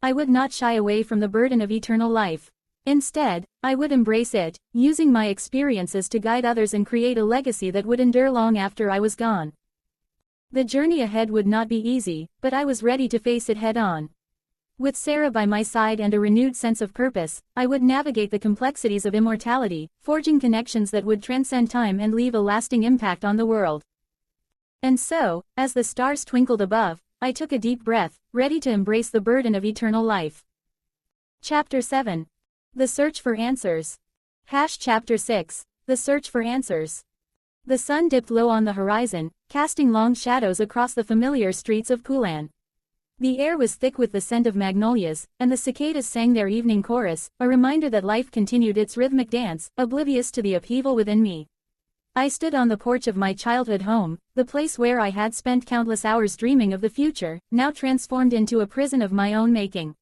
I would not shy away from the burden of eternal life. Instead, I would embrace it, using my experiences to guide others and create a legacy that would endure long after I was gone. The journey ahead would not be easy, but I was ready to face it head-on. With Sarah by my side and a renewed sense of purpose, I would navigate the complexities of immortality, forging connections that would transcend time and leave a lasting impact on the world. And so, as the stars twinkled above, I took a deep breath, ready to embrace the burden of eternal life. Chapter 7. The Search for Answers. Chapter 6. The Search for Answers. The sun dipped low on the horizon, casting long shadows across the familiar streets of Poulan. The air was thick with the scent of magnolias, and the cicadas sang their evening chorus, a reminder that life continued its rhythmic dance, oblivious to the upheaval within me. I stood on the porch of my childhood home, the place where I had spent countless hours dreaming of the future, now transformed into a prison of my own making.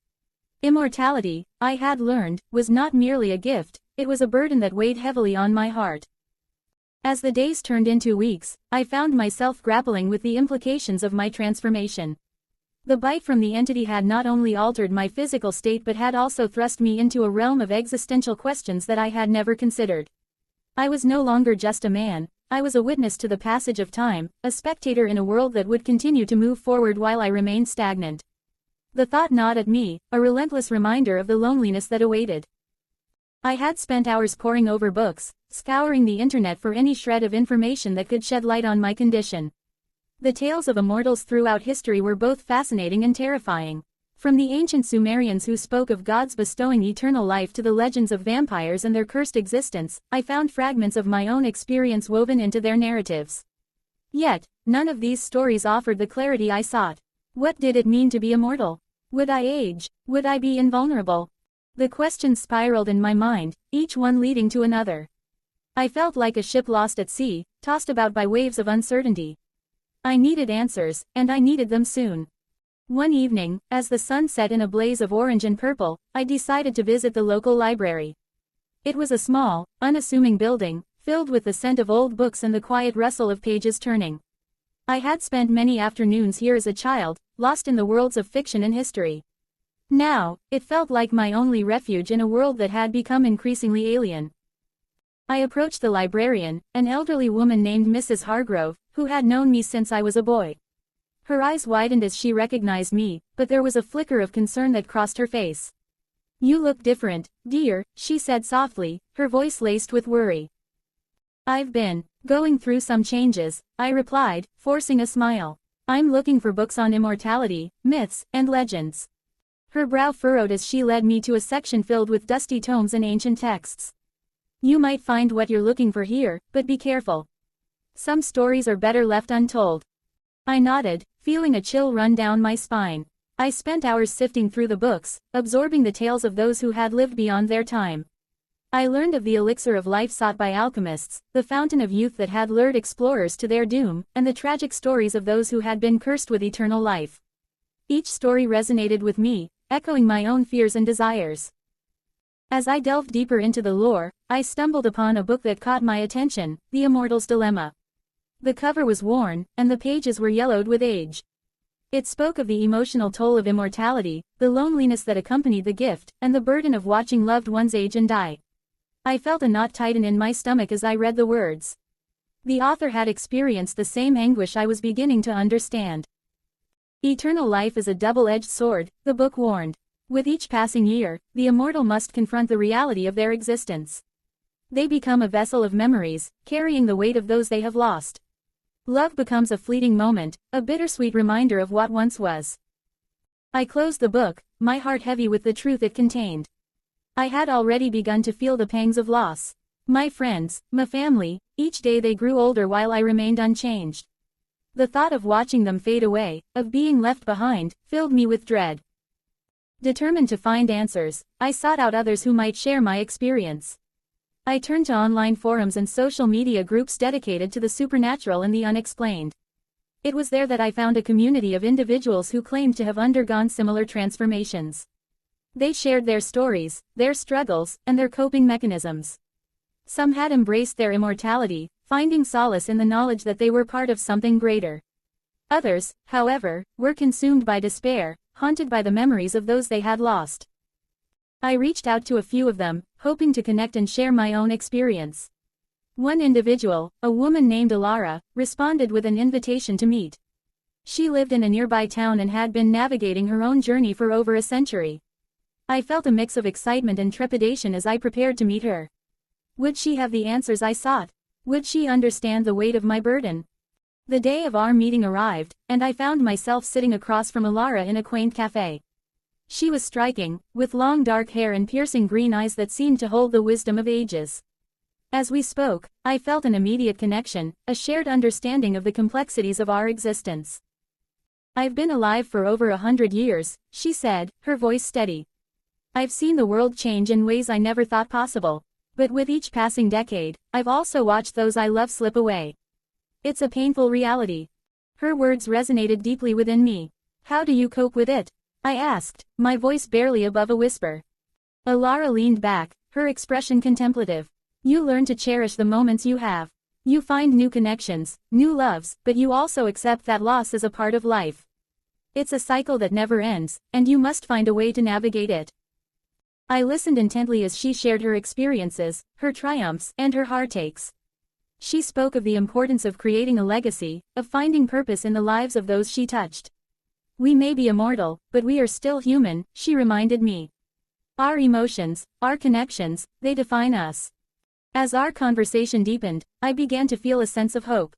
Immortality, I had learned, was not merely a gift, it was a burden that weighed heavily on my heart. As the days turned into weeks, I found myself grappling with the implications of my transformation. The bite from the entity had not only altered my physical state but had also thrust me into a realm of existential questions that I had never considered. I was no longer just a man, I was a witness to the passage of time, a spectator in a world that would continue to move forward while I remained stagnant. The thought gnawed at me, a relentless reminder of the loneliness that awaited. I had spent hours poring over books, scouring the internet for any shred of information that could shed light on my condition. The tales of immortals throughout history were both fascinating and terrifying. From the ancient Sumerians who spoke of gods bestowing eternal life to the legends of vampires and their cursed existence, I found fragments of my own experience woven into their narratives. Yet, none of these stories offered the clarity I sought. What did it mean to be immortal? Would I age? Would I be invulnerable? The questions spiraled in my mind, each one leading to another. I felt like a ship lost at sea, tossed about by waves of uncertainty. I needed answers, and I needed them soon. One evening, as the sun set in a blaze of orange and purple, I decided to visit the local library. It was a small, unassuming building, filled with the scent of old books and the quiet rustle of pages turning. I had spent many afternoons here as a child, lost in the worlds of fiction and history. Now, it felt like my only refuge in a world that had become increasingly alien. I approached the librarian, an elderly woman named Mrs. Hargrove, who had known me since I was a boy. Her eyes widened as she recognized me, but there was a flicker of concern that crossed her face. "You look different, dear," she said softly, her voice laced with worry. "I've been going through some changes," I replied, forcing a smile. "I'm looking for books on immortality, myths, and legends." Her brow furrowed as she led me to a section filled with dusty tomes and ancient texts. "You might find what you're looking for here, but be careful. Some stories are better left untold." I nodded, feeling a chill run down my spine. I spent hours sifting through the books, absorbing the tales of those who had lived beyond their time. I learned of the elixir of life sought by alchemists, the fountain of youth that had lured explorers to their doom, and the tragic stories of those who had been cursed with eternal life. Each story resonated with me, echoing my own fears and desires. As I delved deeper into the lore, I stumbled upon a book that caught my attention, The Immortal's Dilemma. The cover was worn, and the pages were yellowed with age. It spoke of the emotional toll of immortality, the loneliness that accompanied the gift, and the burden of watching loved ones age and die. I felt a knot tighten in my stomach as I read the words. The author had experienced the same anguish I was beginning to understand. Eternal life is a double-edged sword, the book warned. With each passing year, the immortal must confront the reality of their existence. They become a vessel of memories, carrying the weight of those they have lost. Love becomes a fleeting moment, a bittersweet reminder of what once was. I closed the book, my heart heavy with the truth it contained. I had already begun to feel the pangs of loss. My friends, my family, each day they grew older while I remained unchanged. The thought of watching them fade away, of being left behind, filled me with dread. Determined to find answers, I sought out others who might share my experience. I turned to online forums and social media groups dedicated to the supernatural and the unexplained. It was there that I found a community of individuals who claimed to have undergone similar transformations. They shared their stories, their struggles, and their coping mechanisms. Some had embraced their immortality, finding solace in the knowledge that they were part of something greater. Others, however, were consumed by despair, haunted by the memories of those they had lost. I reached out to a few of them, hoping to connect and share my own experience. One individual, a woman named Alara, responded with an invitation to meet. She lived in a nearby town and had been navigating her own journey for over a century. I felt a mix of excitement and trepidation as I prepared to meet her. Would she have the answers I sought? Would she understand the weight of my burden? The day of our meeting arrived, and I found myself sitting across from Alara in a quaint cafe. She was striking, with long dark hair and piercing green eyes that seemed to hold the wisdom of ages. As we spoke, I felt an immediate connection, a shared understanding of the complexities of our existence. "I've been alive for over 100 years, she said, her voice steady. "I've seen the world change in ways I never thought possible. But with each passing decade, I've also watched those I love slip away. It's a painful reality." Her words resonated deeply within me. "How do you cope with it?" I asked, my voice barely above a whisper. Alara leaned back, her expression contemplative. "You learn to cherish the moments you have. You find new connections, new loves, but you also accept that loss is a part of life. It's a cycle that never ends, and you must find a way to navigate it." I listened intently as she shared her experiences, her triumphs, and her heartaches. She spoke of the importance of creating a legacy, of finding purpose in the lives of those she touched. "We may be immortal, but we are still human," she reminded me. "Our emotions, our connections, they define us." As our conversation deepened, I began to feel a sense of hope.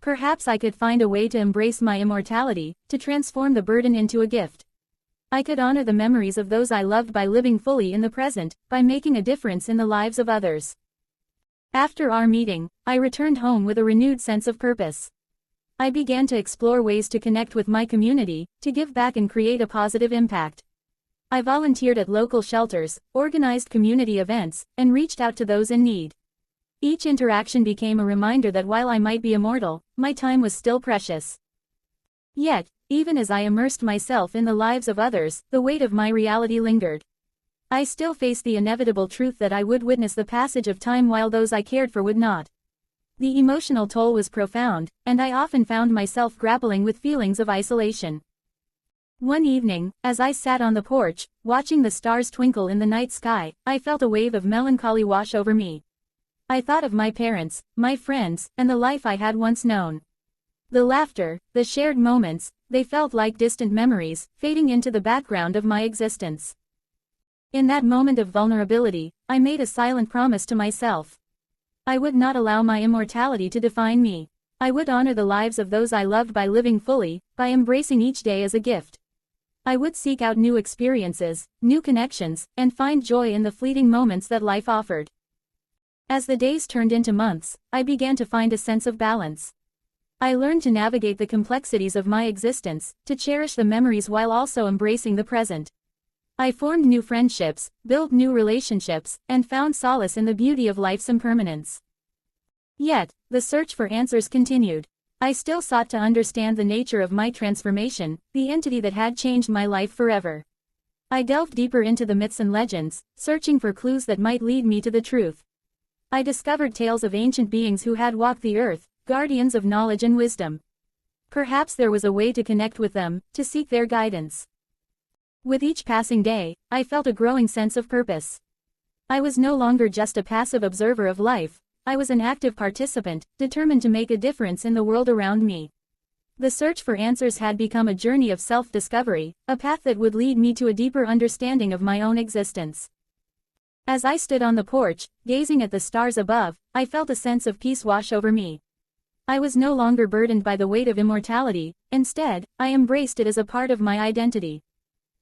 Perhaps I could find a way to embrace my immortality, to transform the burden into a gift. I could honor the memories of those I loved by living fully in the present, by making a difference in the lives of others. After our meeting, I returned home with a renewed sense of purpose. I began to explore ways to connect with my community, to give back and create a positive impact. I volunteered at local shelters, organized community events, and reached out to those in need. Each interaction became a reminder that while I might be immortal, my time was still precious. Yet, even as I immersed myself in the lives of others, the weight of my reality lingered. I still faced the inevitable truth that I would witness the passage of time while those I cared for would not. The emotional toll was profound, and I often found myself grappling with feelings of isolation. One evening, as I sat on the porch, watching the stars twinkle in the night sky, I felt a wave of melancholy wash over me. I thought of my parents, my friends, and the life I had once known. The laughter, the shared moments, they felt like distant memories, fading into the background of my existence. In that moment of vulnerability, I made a silent promise to myself. I would not allow my immortality to define me. I would honor the lives of those I loved by living fully, by embracing each day as a gift. I would seek out new experiences, new connections, and find joy in the fleeting moments that life offered. As the days turned into months, I began to find a sense of balance. I learned to navigate the complexities of my existence, to cherish the memories while also embracing the present. I formed new friendships, built new relationships, and found solace in the beauty of life's impermanence. Yet, the search for answers continued. I still sought to understand the nature of my transformation, the entity that had changed my life forever. I delved deeper into the myths and legends, searching for clues that might lead me to the truth. I discovered tales of ancient beings who had walked the earth, guardians of knowledge and wisdom. Perhaps there was a way to connect with them, to seek their guidance. With each passing day, I felt a growing sense of purpose. I was no longer just a passive observer of life, I was an active participant, determined to make a difference in the world around me. The search for answers had become a journey of self-discovery, a path that would lead me to a deeper understanding of my own existence. As I stood on the porch, gazing at the stars above, I felt a sense of peace wash over me. I was no longer burdened by the weight of immortality, instead, I embraced it as a part of my identity.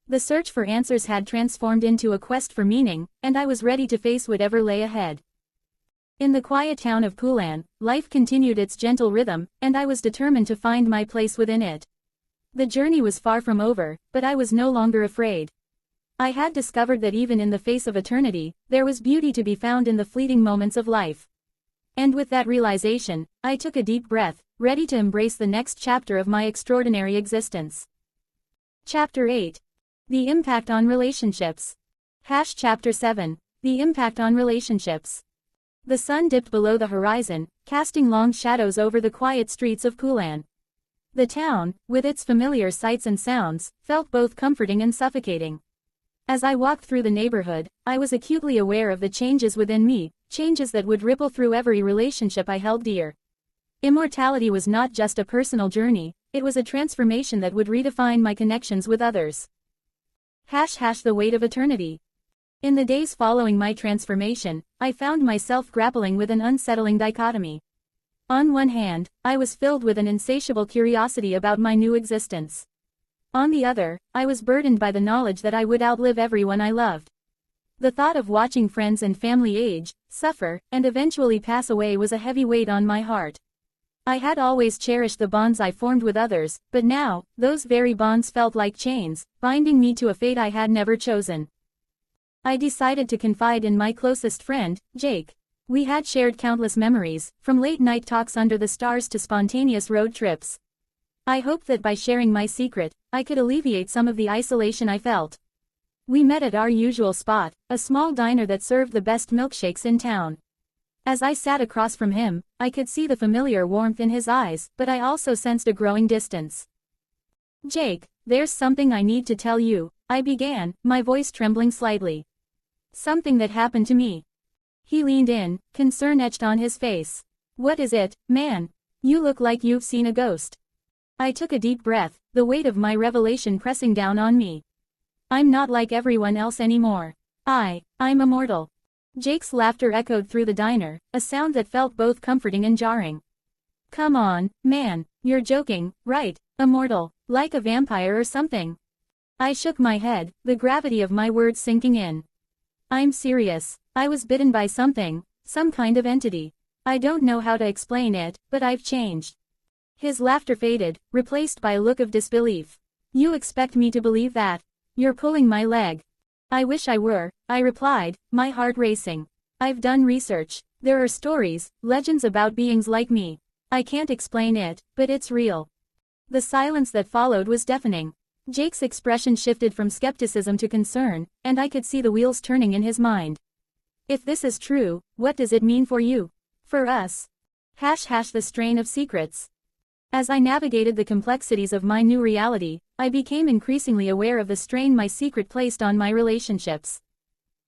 The search for answers had transformed into a quest for meaning, and I was ready to face whatever lay ahead. In the quiet town of Poulan, life continued its gentle rhythm, and I was determined to find my place within it. The journey was far from over, but I was no longer afraid. I had discovered that even in the face of eternity, there was beauty to be found in the fleeting moments of life. And with that realization, I took a deep breath, ready to embrace the next chapter of my extraordinary existence. Chapter 8. The Impact on Relationships. Chapter 7. The Impact on Relationships. The sun dipped below the horizon, casting long shadows over the quiet streets of Poulan. The town, with its familiar sights and sounds, felt both comforting and suffocating. As I walked through the neighborhood, I was acutely aware of the changes within me, changes that would ripple through every relationship I held dear. Immortality was not just a personal journey, it was a transformation that would redefine my connections with others. The weight of eternity. In the days following my transformation, I found myself grappling with an unsettling dichotomy. On one hand, I was filled with an insatiable curiosity about my new existence. On the other, I was burdened by the knowledge that I would outlive everyone I loved. The thought of watching friends and family age, suffer, and eventually pass away was a heavy weight on my heart. I had always cherished the bonds I formed with others, but now, those very bonds felt like chains, binding me to a fate I had never chosen. I decided to confide in my closest friend, Jake. We had shared countless memories, from late-night talks under the stars to spontaneous road trips. I hoped that by sharing my secret, I could alleviate some of the isolation I felt. We met at our usual spot, a small diner that served the best milkshakes in town. As I sat across from him, I could see the familiar warmth in his eyes, but I also sensed a growing distance. "Jake, there's something I need to tell you," I began, my voice trembling slightly. "Something that happened to me." He leaned in, concern etched on his face. "What is it, man? You look like you've seen a ghost." I took a deep breath, the weight of my revelation pressing down on me. "I'm not like everyone else anymore. I'm immortal." Jake's laughter echoed through the diner, a sound that felt both comforting and jarring. "Come on, man, you're joking, right? Immortal, like a vampire or something?" I shook my head, the gravity of my words sinking in. "I'm serious. I was bitten by something, some kind of entity. I don't know how to explain it, but I've changed." His laughter faded, replaced by a look of disbelief. "You expect me to believe that? You're pulling my leg." "I wish I were," I replied, my heart racing. "I've done research. There are stories, legends about beings like me. I can't explain it, but it's real." The silence that followed was deafening. Jake's expression shifted from skepticism to concern, and I could see the wheels turning in his mind. "If this is true, what does it mean for you? For us?" The strain of secrets. As I navigated the complexities of my new reality, I became increasingly aware of the strain my secret placed on my relationships.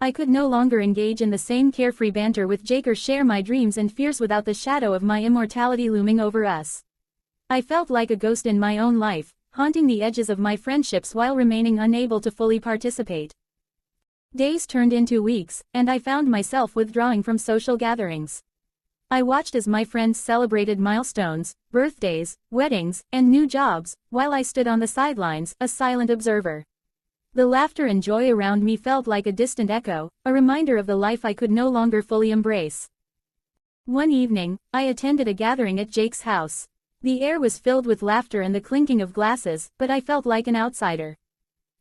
I could no longer engage in the same carefree banter with Jake or share my dreams and fears without the shadow of my immortality looming over us. I felt like a ghost in my own life, haunting the edges of my friendships while remaining unable to fully participate. Days turned into weeks, and I found myself withdrawing from social gatherings. I watched as my friends celebrated milestones, birthdays, weddings, and new jobs, while I stood on the sidelines, a silent observer. The laughter and joy around me felt like a distant echo, a reminder of the life I could no longer fully embrace. One evening, I attended a gathering at Jake's house. The air was filled with laughter and the clinking of glasses, but I felt like an outsider.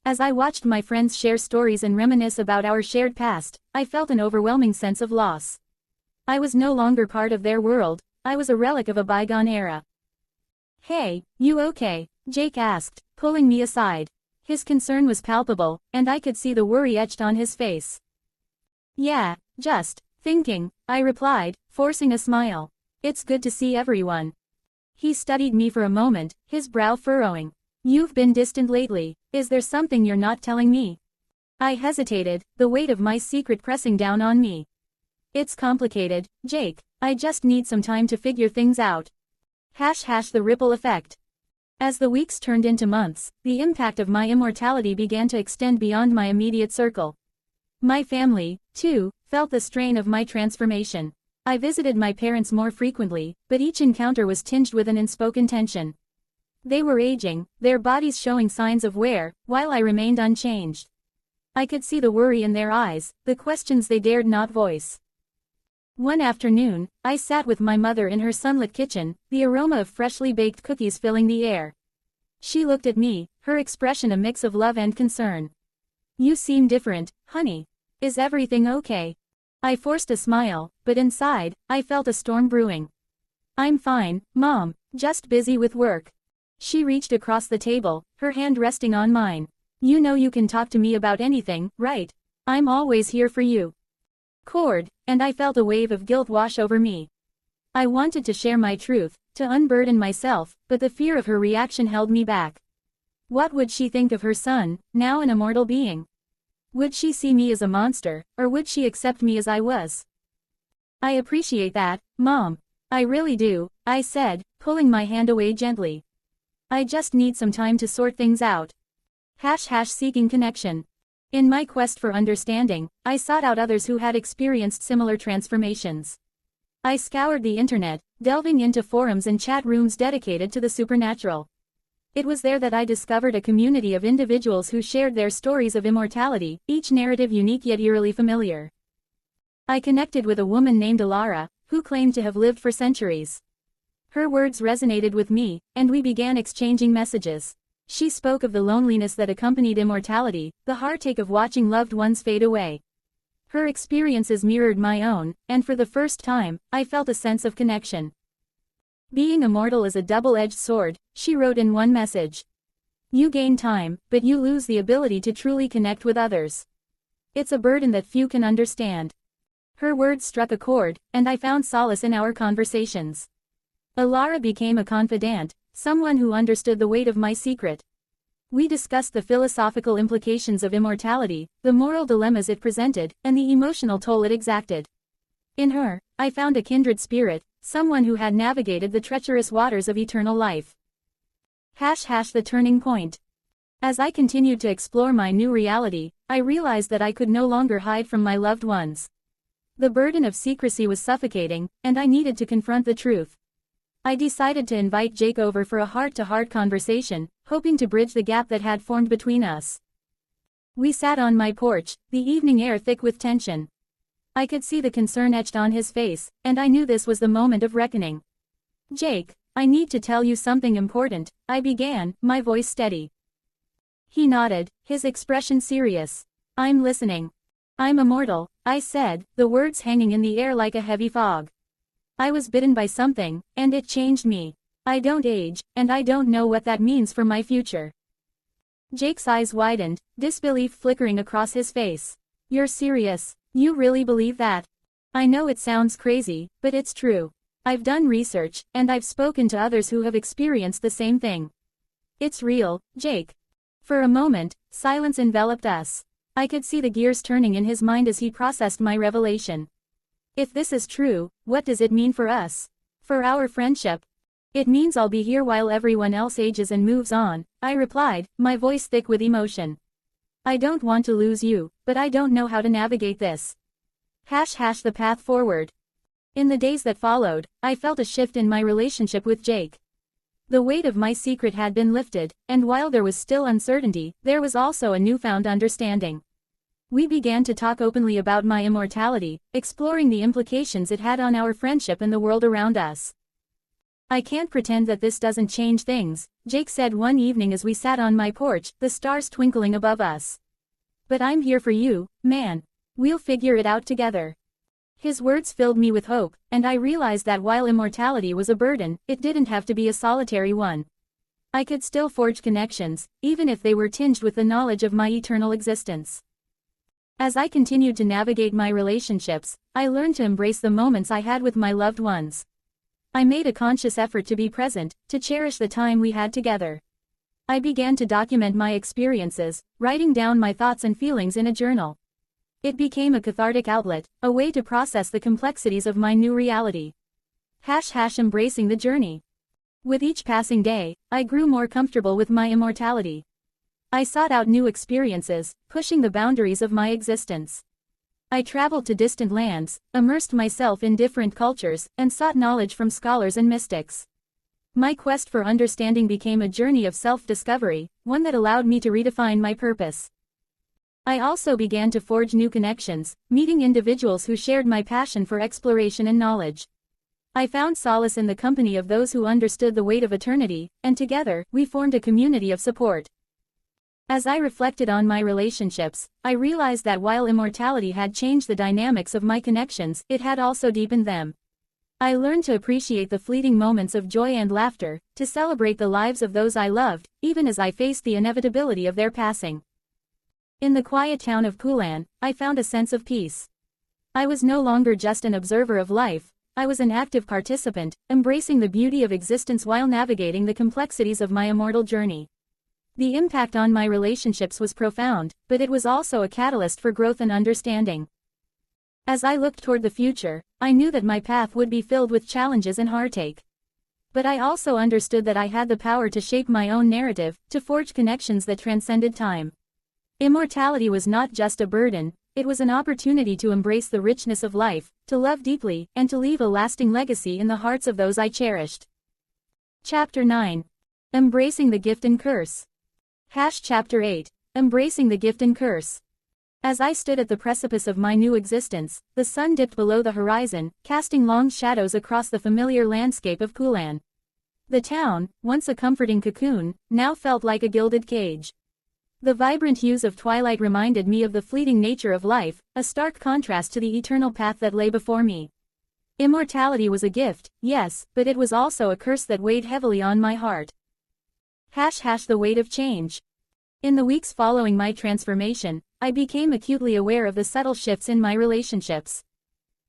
As I watched my friends share stories and reminisce about our shared past, I felt an overwhelming sense of loss. I was no longer part of their world, I was a relic of a bygone era. "Hey, you okay?" Jake asked, pulling me aside. His concern was palpable, and I could see the worry etched on his face. "Yeah, just thinking," I replied, forcing a smile. "It's good to see everyone." He studied me for a moment, his brow furrowing. You've been distant lately. Is there something you're not telling me? I hesitated, the weight of my secret pressing down on me. It's complicated, Jake. I just need some time to figure things out. The ripple effect. As the weeks turned into months, the impact of my immortality began to extend beyond my immediate circle. My family, too, felt the strain of my transformation. I visited my parents more frequently, but each encounter was tinged with an unspoken tension. They were aging, their bodies showing signs of wear, while I remained unchanged. I could see the worry in their eyes, the questions they dared not voice. One afternoon, I sat with my mother in her sunlit kitchen, the aroma of freshly baked cookies filling the air. She looked at me, her expression a mix of love and concern. You seem different, honey. Is everything okay? I forced a smile, but inside, I felt a storm brewing. I'm fine, Mom, just busy with work. She reached across the table, her hand resting on mine. You know you can talk to me about anything, right? I'm always here for you. And I felt a wave of guilt wash over me. I wanted to share my truth, to unburden myself, but the fear of her reaction held me back. What would she think of her son, now an immortal being? Would she see me as a monster, or would she accept me as I was? I appreciate that, Mom. I really do, I said, pulling my hand away gently. I just need some time to sort things out. Seeking connection. In my quest for understanding, I sought out others who had experienced similar transformations. I scoured the internet, delving into forums and chat rooms dedicated to the supernatural. It was there that I discovered a community of individuals who shared their stories of immortality, each narrative unique yet eerily familiar. I connected with a woman named Alara, who claimed to have lived for centuries. Her words resonated with me, and we began exchanging messages. She spoke of the loneliness that accompanied immortality, the heartache of watching loved ones fade away. Her experiences mirrored my own, and for the first time, I felt a sense of connection. Being immortal is a double-edged sword, she wrote in one message. You gain time, but you lose the ability to truly connect with others. It's a burden that few can understand. Her words struck a chord, and I found solace in our conversations. Alara became a confidant, someone who understood the weight of my secret. We discussed the philosophical implications of immortality, the moral dilemmas it presented, and the emotional toll it exacted. In her, I found a kindred spirit, someone who had navigated the treacherous waters of eternal life. The turning point. As I continued to explore my new reality, I realized that I could no longer hide from my loved ones. The burden of secrecy was suffocating, and I needed to confront the truth. I decided to invite Jake over for a heart-to-heart conversation, hoping to bridge the gap that had formed between us. We sat on my porch, the evening air thick with tension. I could see the concern etched on his face, and I knew this was the moment of reckoning. Jake, I need to tell you something important, I began, my voice steady. He nodded, his expression serious. I'm listening. I'm immortal, I said, the words hanging in the air like a heavy fog. I was bitten by something, and it changed me. I don't age, and I don't know what that means for my future. Jake's eyes widened, disbelief flickering across his face. You're serious? You really believe that? I know it sounds crazy, but it's true. I've done research, and I've spoken to others who have experienced the same thing. It's real, Jake. For a moment, silence enveloped us. I could see the gears turning in his mind as he processed my revelation. If this is true, what does it mean for us? For our friendship? It means I'll be here while everyone else ages and moves on, I replied, my voice thick with emotion. I don't want to lose you, but I don't know how to navigate this. The path forward. In the days that followed, I felt a shift in my relationship with Jake. The weight of my secret had been lifted, and while there was still uncertainty, there was also a newfound understanding. We began to talk openly about my immortality, exploring the implications it had on our friendship and the world around us. I can't pretend that this doesn't change things, Jake said one evening as we sat on my porch, the stars twinkling above us. But I'm here for you, man. We'll figure it out together. His words filled me with hope, and I realized that while immortality was a burden, it didn't have to be a solitary one. I could still forge connections, even if they were tinged with the knowledge of my eternal existence. As I continued to navigate my relationships, I learned to embrace the moments I had with my loved ones. I made a conscious effort to be present, to cherish the time we had together. I began to document my experiences, writing down my thoughts and feelings in a journal. It became a cathartic outlet, a way to process the complexities of my new reality. Embracing the journey. With each passing day, I grew more comfortable with my immortality. I sought out new experiences, pushing the boundaries of my existence. I traveled to distant lands, immersed myself in different cultures, and sought knowledge from scholars and mystics. My quest for understanding became a journey of self-discovery, one that allowed me to redefine my purpose. I also began to forge new connections, meeting individuals who shared my passion for exploration and knowledge. I found solace in the company of those who understood the weight of eternity, and together, we formed a community of support. As I reflected on my relationships, I realized that while immortality had changed the dynamics of my connections, it had also deepened them. I learned to appreciate the fleeting moments of joy and laughter, to celebrate the lives of those I loved, even as I faced the inevitability of their passing. In the quiet town of Poulan, I found a sense of peace. I was no longer just an observer of life, I was an active participant, embracing the beauty of existence while navigating the complexities of my immortal journey. The impact on my relationships was profound, but it was also a catalyst for growth and understanding. As I looked toward the future, I knew that my path would be filled with challenges and heartache. But I also understood that I had the power to shape my own narrative, to forge connections that transcended time. Immortality was not just a burden, it was an opportunity to embrace the richness of life, to love deeply, and to leave a lasting legacy in the hearts of those I cherished. Chapter 9. Embracing the Gift and Curse. Chapter 8. Embracing the Gift and Curse. As I stood at the precipice of my new existence, the sun dipped below the horizon, casting long shadows across the familiar landscape of Poulan. The town, once a comforting cocoon, now felt like a gilded cage. The vibrant hues of twilight reminded me of the fleeting nature of life, a stark contrast to the eternal path that lay before me. Immortality was a gift, yes, but it was also a curse that weighed heavily on my heart. The weight of change. In the weeks following my transformation, I became acutely aware of the subtle shifts in my relationships.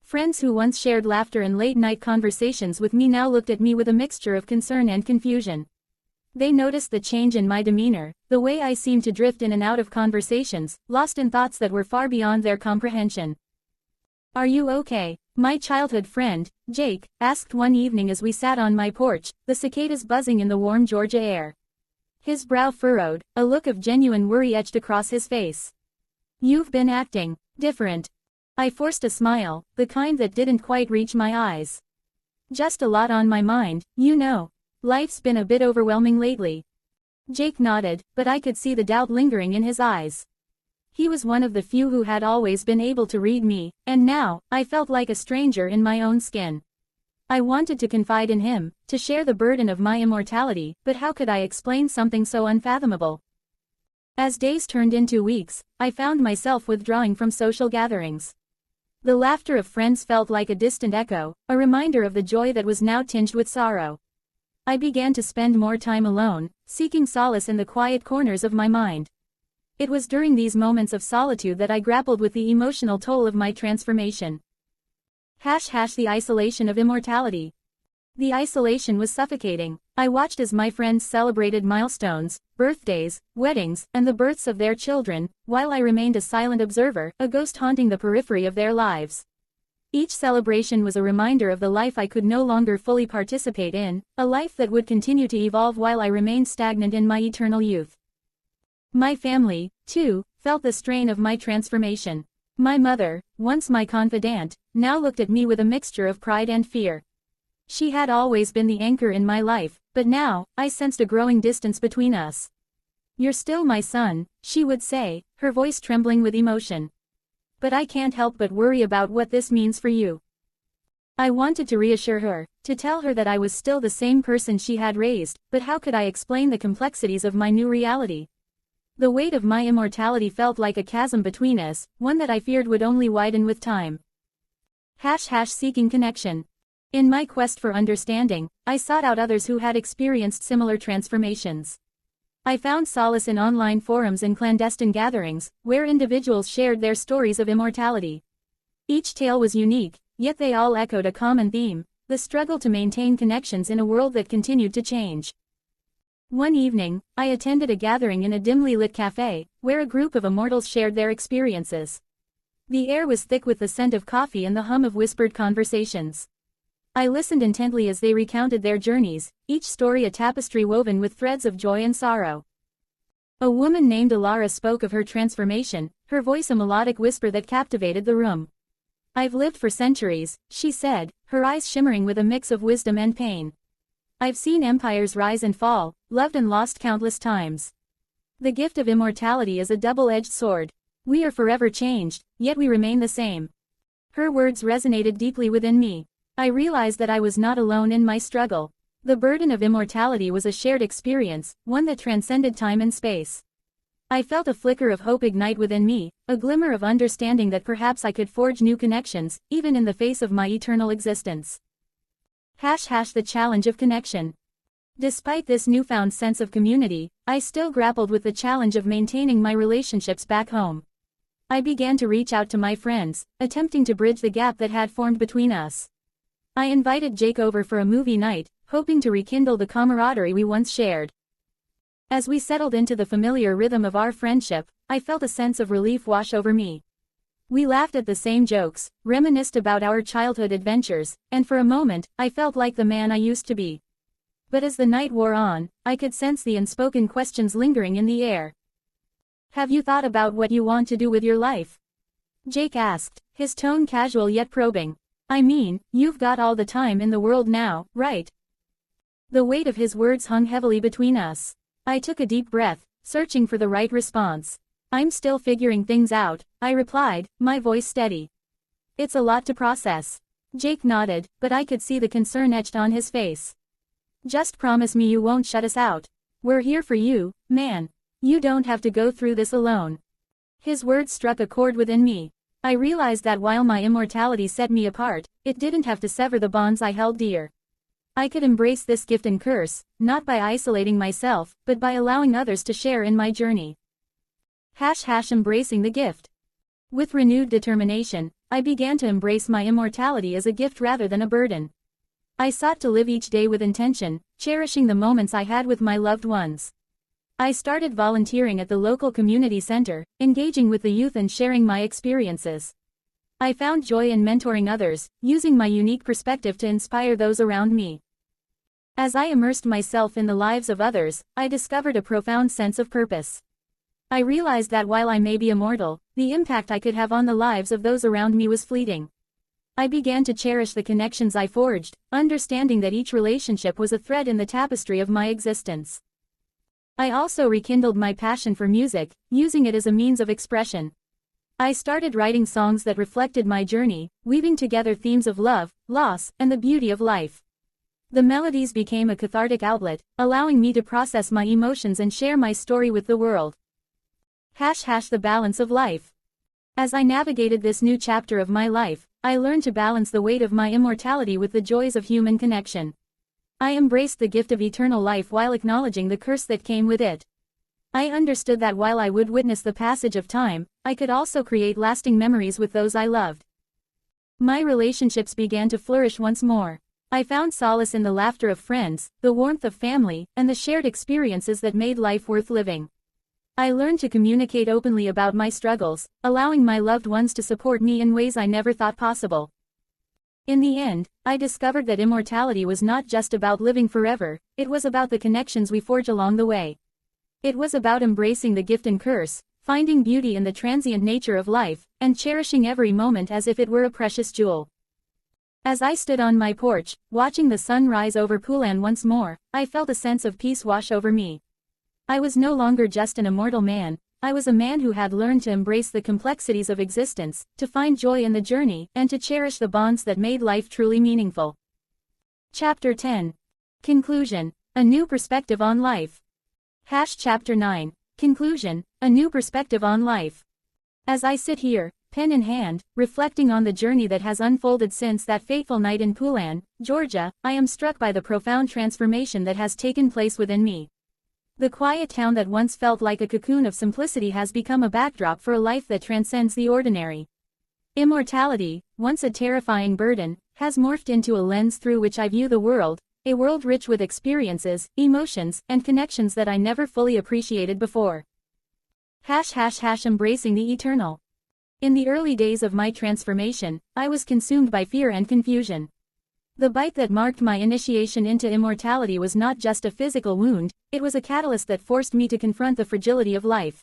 Friends who once shared laughter and late-night conversations with me now looked at me with a mixture of concern and confusion. They noticed the change in my demeanor, the way I seemed to drift in and out of conversations, lost in thoughts that were far beyond their comprehension. "Are you okay?" my childhood friend, Jake, asked one evening as we sat on my porch, the cicadas buzzing in the warm Georgia air. His brow furrowed, a look of genuine worry etched across his face. "You've been acting different." I forced a smile, the kind that didn't quite reach my eyes. "Just a lot on my mind, you know. Life's been a bit overwhelming lately." Jake nodded, but I could see the doubt lingering in his eyes. He was one of the few who had always been able to read me, and now, I felt like a stranger in my own skin. I wanted to confide in him, to share the burden of my immortality, but how could I explain something so unfathomable? As days turned into weeks, I found myself withdrawing from social gatherings. The laughter of friends felt like a distant echo, a reminder of the joy that was now tinged with sorrow. I began to spend more time alone, seeking solace in the quiet corners of my mind. It was during these moments of solitude that I grappled with the emotional toll of my transformation. The isolation of immortality. The isolation was suffocating. I watched as my friends celebrated milestones, birthdays, weddings, and the births of their children, while I remained a silent observer, a ghost haunting the periphery of their lives. Each celebration was a reminder of the life I could no longer fully participate in, a life that would continue to evolve while I remained stagnant in my eternal youth. My family, too, felt the strain of my transformation. My mother, once my confidant, now looked at me with a mixture of pride and fear. She had always been the anchor in my life, but now, I sensed a growing distance between us. "You're still my son," she would say, her voice trembling with emotion. "But I can't help but worry about what this means for you." I wanted to reassure her, to tell her that I was still the same person she had raised, but how could I explain the complexities of my new reality? The weight of my immortality felt like a chasm between us, one that I feared would only widen with time. Seeking connection. In my quest for understanding, I sought out others who had experienced similar transformations. I found solace in online forums and clandestine gatherings, where individuals shared their stories of immortality. Each tale was unique, yet they all echoed a common theme: the struggle to maintain connections in a world that continued to change. One evening, I attended a gathering in a dimly lit cafe, where a group of immortals shared their experiences. The air was thick with the scent of coffee and the hum of whispered conversations. I listened intently as they recounted their journeys, each story a tapestry woven with threads of joy and sorrow. A woman named Alara spoke of her transformation, her voice a melodic whisper that captivated the room. "I've lived for centuries," she said, her eyes shimmering with a mix of wisdom and pain. "I've seen empires rise and fall, loved and lost countless times. The gift of immortality is a double-edged sword. We are forever changed, yet we remain the same." Her words resonated deeply within me. I realized that I was not alone in my struggle. The burden of immortality was a shared experience, one that transcended time and space. I felt a flicker of hope ignite within me, a glimmer of understanding that perhaps I could forge new connections, even in the face of my eternal existence. The challenge of connection. Despite this newfound sense of community, I still grappled with the challenge of maintaining my relationships back home. I began to reach out to my friends, attempting to bridge the gap that had formed between us. I invited Jake over for a movie night, hoping to rekindle the camaraderie we once shared. As we settled into the familiar rhythm of our friendship, I felt a sense of relief wash over me. We laughed at the same jokes, reminisced about our childhood adventures, and for a moment, I felt like the man I used to be. But as the night wore on, I could sense the unspoken questions lingering in the air. "Have you thought about what you want to do with your life?" Jake asked, his tone casual yet probing. "I mean, you've got all the time in the world now, right?" The weight of his words hung heavily between us. I took a deep breath, searching for the right response. "I'm still figuring things out," I replied, my voice steady. "It's a lot to process." Jake nodded, but I could see the concern etched on his face. "Just promise me you won't shut us out. We're here for you, man. You don't have to go through this alone." His words struck a chord within me. I realized that while my immortality set me apart, it didn't have to sever the bonds I held dear. I could embrace this gift and curse, not by isolating myself, but by allowing others to share in my journey. Embracing the gift. With renewed determination, I began to embrace my immortality as a gift rather than a burden. I sought to live each day with intention, cherishing the moments I had with my loved ones. I started volunteering at the local community center, engaging with the youth and sharing my experiences. I found joy in mentoring others, using my unique perspective to inspire those around me. As I immersed myself in the lives of others, I discovered a profound sense of purpose. I realized that while I may be immortal, the impact I could have on the lives of those around me was fleeting. I began to cherish the connections I forged, understanding that each relationship was a thread in the tapestry of my existence. I also rekindled my passion for music, using it as a means of expression. I started writing songs that reflected my journey, weaving together themes of love, loss, and the beauty of life. The melodies became a cathartic outlet, allowing me to process my emotions and share my story with the world. The balance of life. As I navigated this new chapter of my life, I learned to balance the weight of my immortality with the joys of human connection. I embraced the gift of eternal life while acknowledging the curse that came with it. I understood that while I would witness the passage of time, I could also create lasting memories with those I loved. My relationships began to flourish once more. I found solace in the laughter of friends, the warmth of family, and the shared experiences that made life worth living. I learned to communicate openly about my struggles, allowing my loved ones to support me in ways I never thought possible. In the end, I discovered that immortality was not just about living forever, it was about the connections we forge along the way. It was about embracing the gift and curse, finding beauty in the transient nature of life, and cherishing every moment as if it were a precious jewel. As I stood on my porch, watching the sun rise over Poulan once more, I felt a sense of peace wash over me. I was no longer just an immortal man, I was a man who had learned to embrace the complexities of existence, to find joy in the journey, and to cherish the bonds that made life truly meaningful. Chapter 10. Conclusion. A new perspective on life. Chapter 9. Conclusion. A new perspective on life. As I sit here, pen in hand, reflecting on the journey that has unfolded since that fateful night in Poulan, Georgia, I am struck by the profound transformation that has taken place within me. The quiet town that once felt like a cocoon of simplicity has become a backdrop for a life that transcends the ordinary. Immortality, once a terrifying burden, has morphed into a lens through which I view the world, a world rich with experiences, emotions, and connections that I never fully appreciated before. Embracing the eternal. In the early days of my transformation, I was consumed by fear and confusion. The bite that marked my initiation into immortality was not just a physical wound, it was a catalyst that forced me to confront the fragility of life.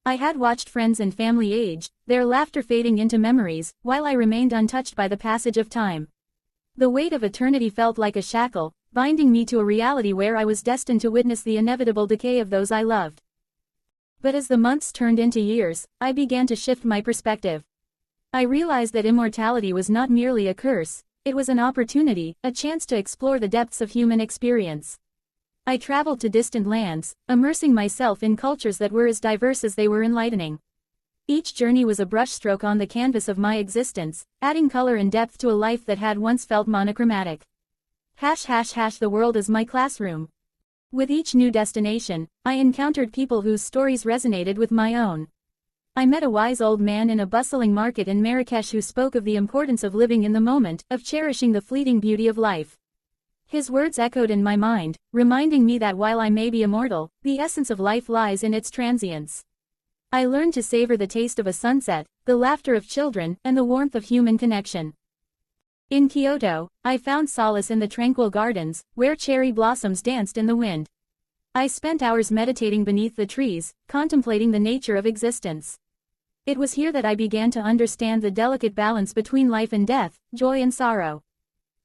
I had watched friends and family age, their laughter fading into memories, while I remained untouched by the passage of time. The weight of eternity felt like a shackle, binding me to a reality where I was destined to witness the inevitable decay of those I loved. But as the months turned into years, I began to shift my perspective. I realized that immortality was not merely a curse, it was an opportunity, a chance to explore the depths of human experience. I traveled to distant lands, immersing myself in cultures that were as diverse as they were enlightening. Each journey was a brushstroke on the canvas of my existence, adding color and depth to a life that had once felt monochromatic. The world is my classroom. With each new destination, I encountered people whose stories resonated with my own. I met a wise old man in a bustling market in Marrakesh who spoke of the importance of living in the moment, of cherishing the fleeting beauty of life. His words echoed in my mind, reminding me that while I may be immortal, the essence of life lies in its transience. I learned to savor the taste of a sunset, the laughter of children, and the warmth of human connection. In Kyoto, I found solace in the tranquil gardens, where cherry blossoms danced in the wind. I spent hours meditating beneath the trees, contemplating the nature of existence. It was here that I began to understand the delicate balance between life and death, joy and sorrow.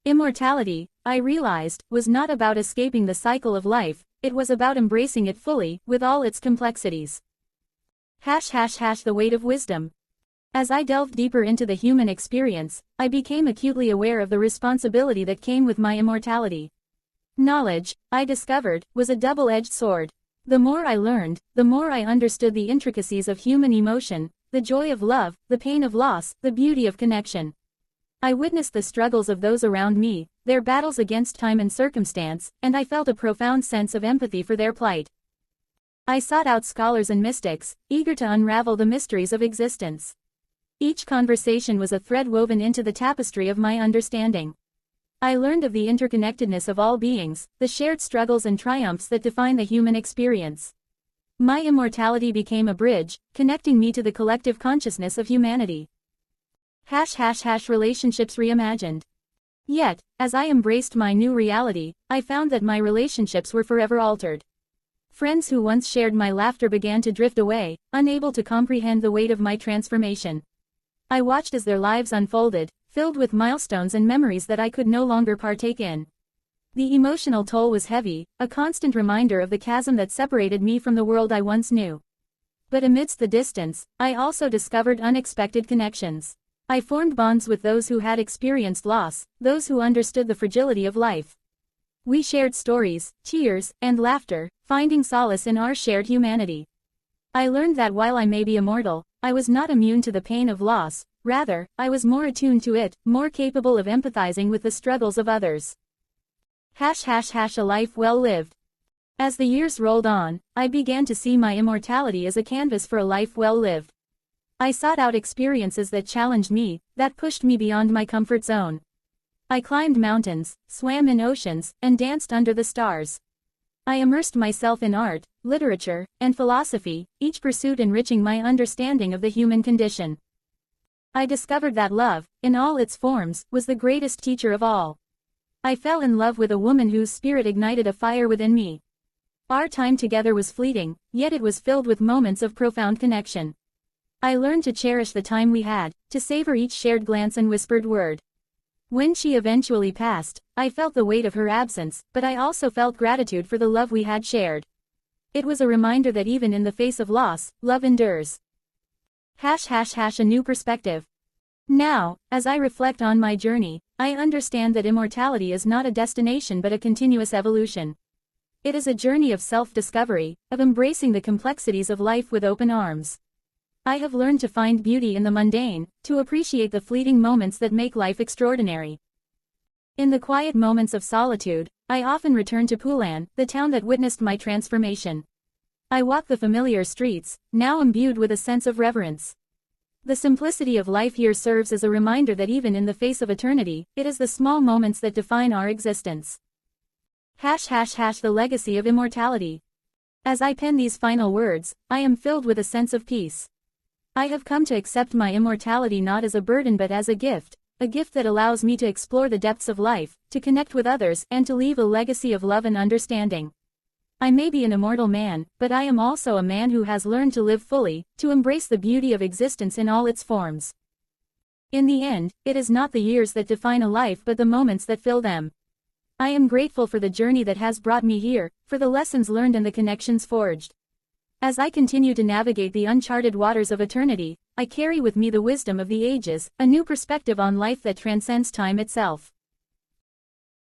Immortality, I realized, was not about escaping the cycle of life, it was about embracing it fully, with all its complexities. The weight of wisdom. As I delved deeper into the human experience, I became acutely aware of the responsibility that came with my immortality. Knowledge, I discovered, was a double-edged sword. The more I learned, the more I understood the intricacies of human emotion, the joy of love, the pain of loss, the beauty of connection. I witnessed the struggles of those around me, their battles against time and circumstance, and I felt a profound sense of empathy for their plight. I sought out scholars and mystics, eager to unravel the mysteries of existence. Each conversation was a thread woven into the tapestry of my understanding. I learned of the interconnectedness of all beings, the shared struggles and triumphs that define the human experience. My immortality became a bridge, connecting me to the collective consciousness of humanity. Relationships reimagined. Yet, as I embraced my new reality, I found that my relationships were forever altered. Friends who once shared my laughter began to drift away, unable to comprehend the weight of my transformation. I watched as their lives unfolded, filled with milestones and memories that I could no longer partake in. The emotional toll was heavy, a constant reminder of the chasm that separated me from the world I once knew. But amidst the distance, I also discovered unexpected connections. I formed bonds with those who had experienced loss, those who understood the fragility of life. We shared stories, tears, and laughter, finding solace in our shared humanity. I learned that while I may be immortal, I was not immune to the pain of loss, rather, I was more attuned to it, more capable of empathizing with the struggles of others. A life well lived. As the years rolled on, I began to see my immortality as a canvas for a life well lived. I sought out experiences that challenged me, that pushed me beyond my comfort zone. I climbed mountains, swam in oceans, and danced under the stars. I immersed myself in art, literature, and philosophy, each pursuit enriching my understanding of the human condition. I discovered that love, in all its forms, was the greatest teacher of all. I fell in love with a woman whose spirit ignited a fire within me. Our time together was fleeting, yet it was filled with moments of profound connection. I learned to cherish the time we had, to savor each shared glance and whispered word. When she eventually passed, I felt the weight of her absence, but I also felt gratitude for the love we had shared. It was a reminder that even in the face of loss, love endures. A new perspective. Now, as I reflect on my journey, I understand that immortality is not a destination but a continuous evolution. It is a journey of self-discovery, of embracing the complexities of life with open arms. I have learned to find beauty in the mundane, to appreciate the fleeting moments that make life extraordinary. In the quiet moments of solitude, I often return to Poulan, the town that witnessed my transformation. I walk the familiar streets, now imbued with a sense of reverence. The simplicity of life here serves as a reminder that even in the face of eternity, it is the small moments that define our existence. The legacy of immortality. As I pen these final words, I am filled with a sense of peace. I have come to accept my immortality not as a burden but as a gift that allows me to explore the depths of life, to connect with others, and to leave a legacy of love and understanding. I may be an immortal man, but I am also a man who has learned to live fully, to embrace the beauty of existence in all its forms. In the end, it is not the years that define a life but the moments that fill them. I am grateful for the journey that has brought me here, for the lessons learned and the connections forged. As I continue to navigate the uncharted waters of eternity, I carry with me the wisdom of the ages, a new perspective on life that transcends time itself.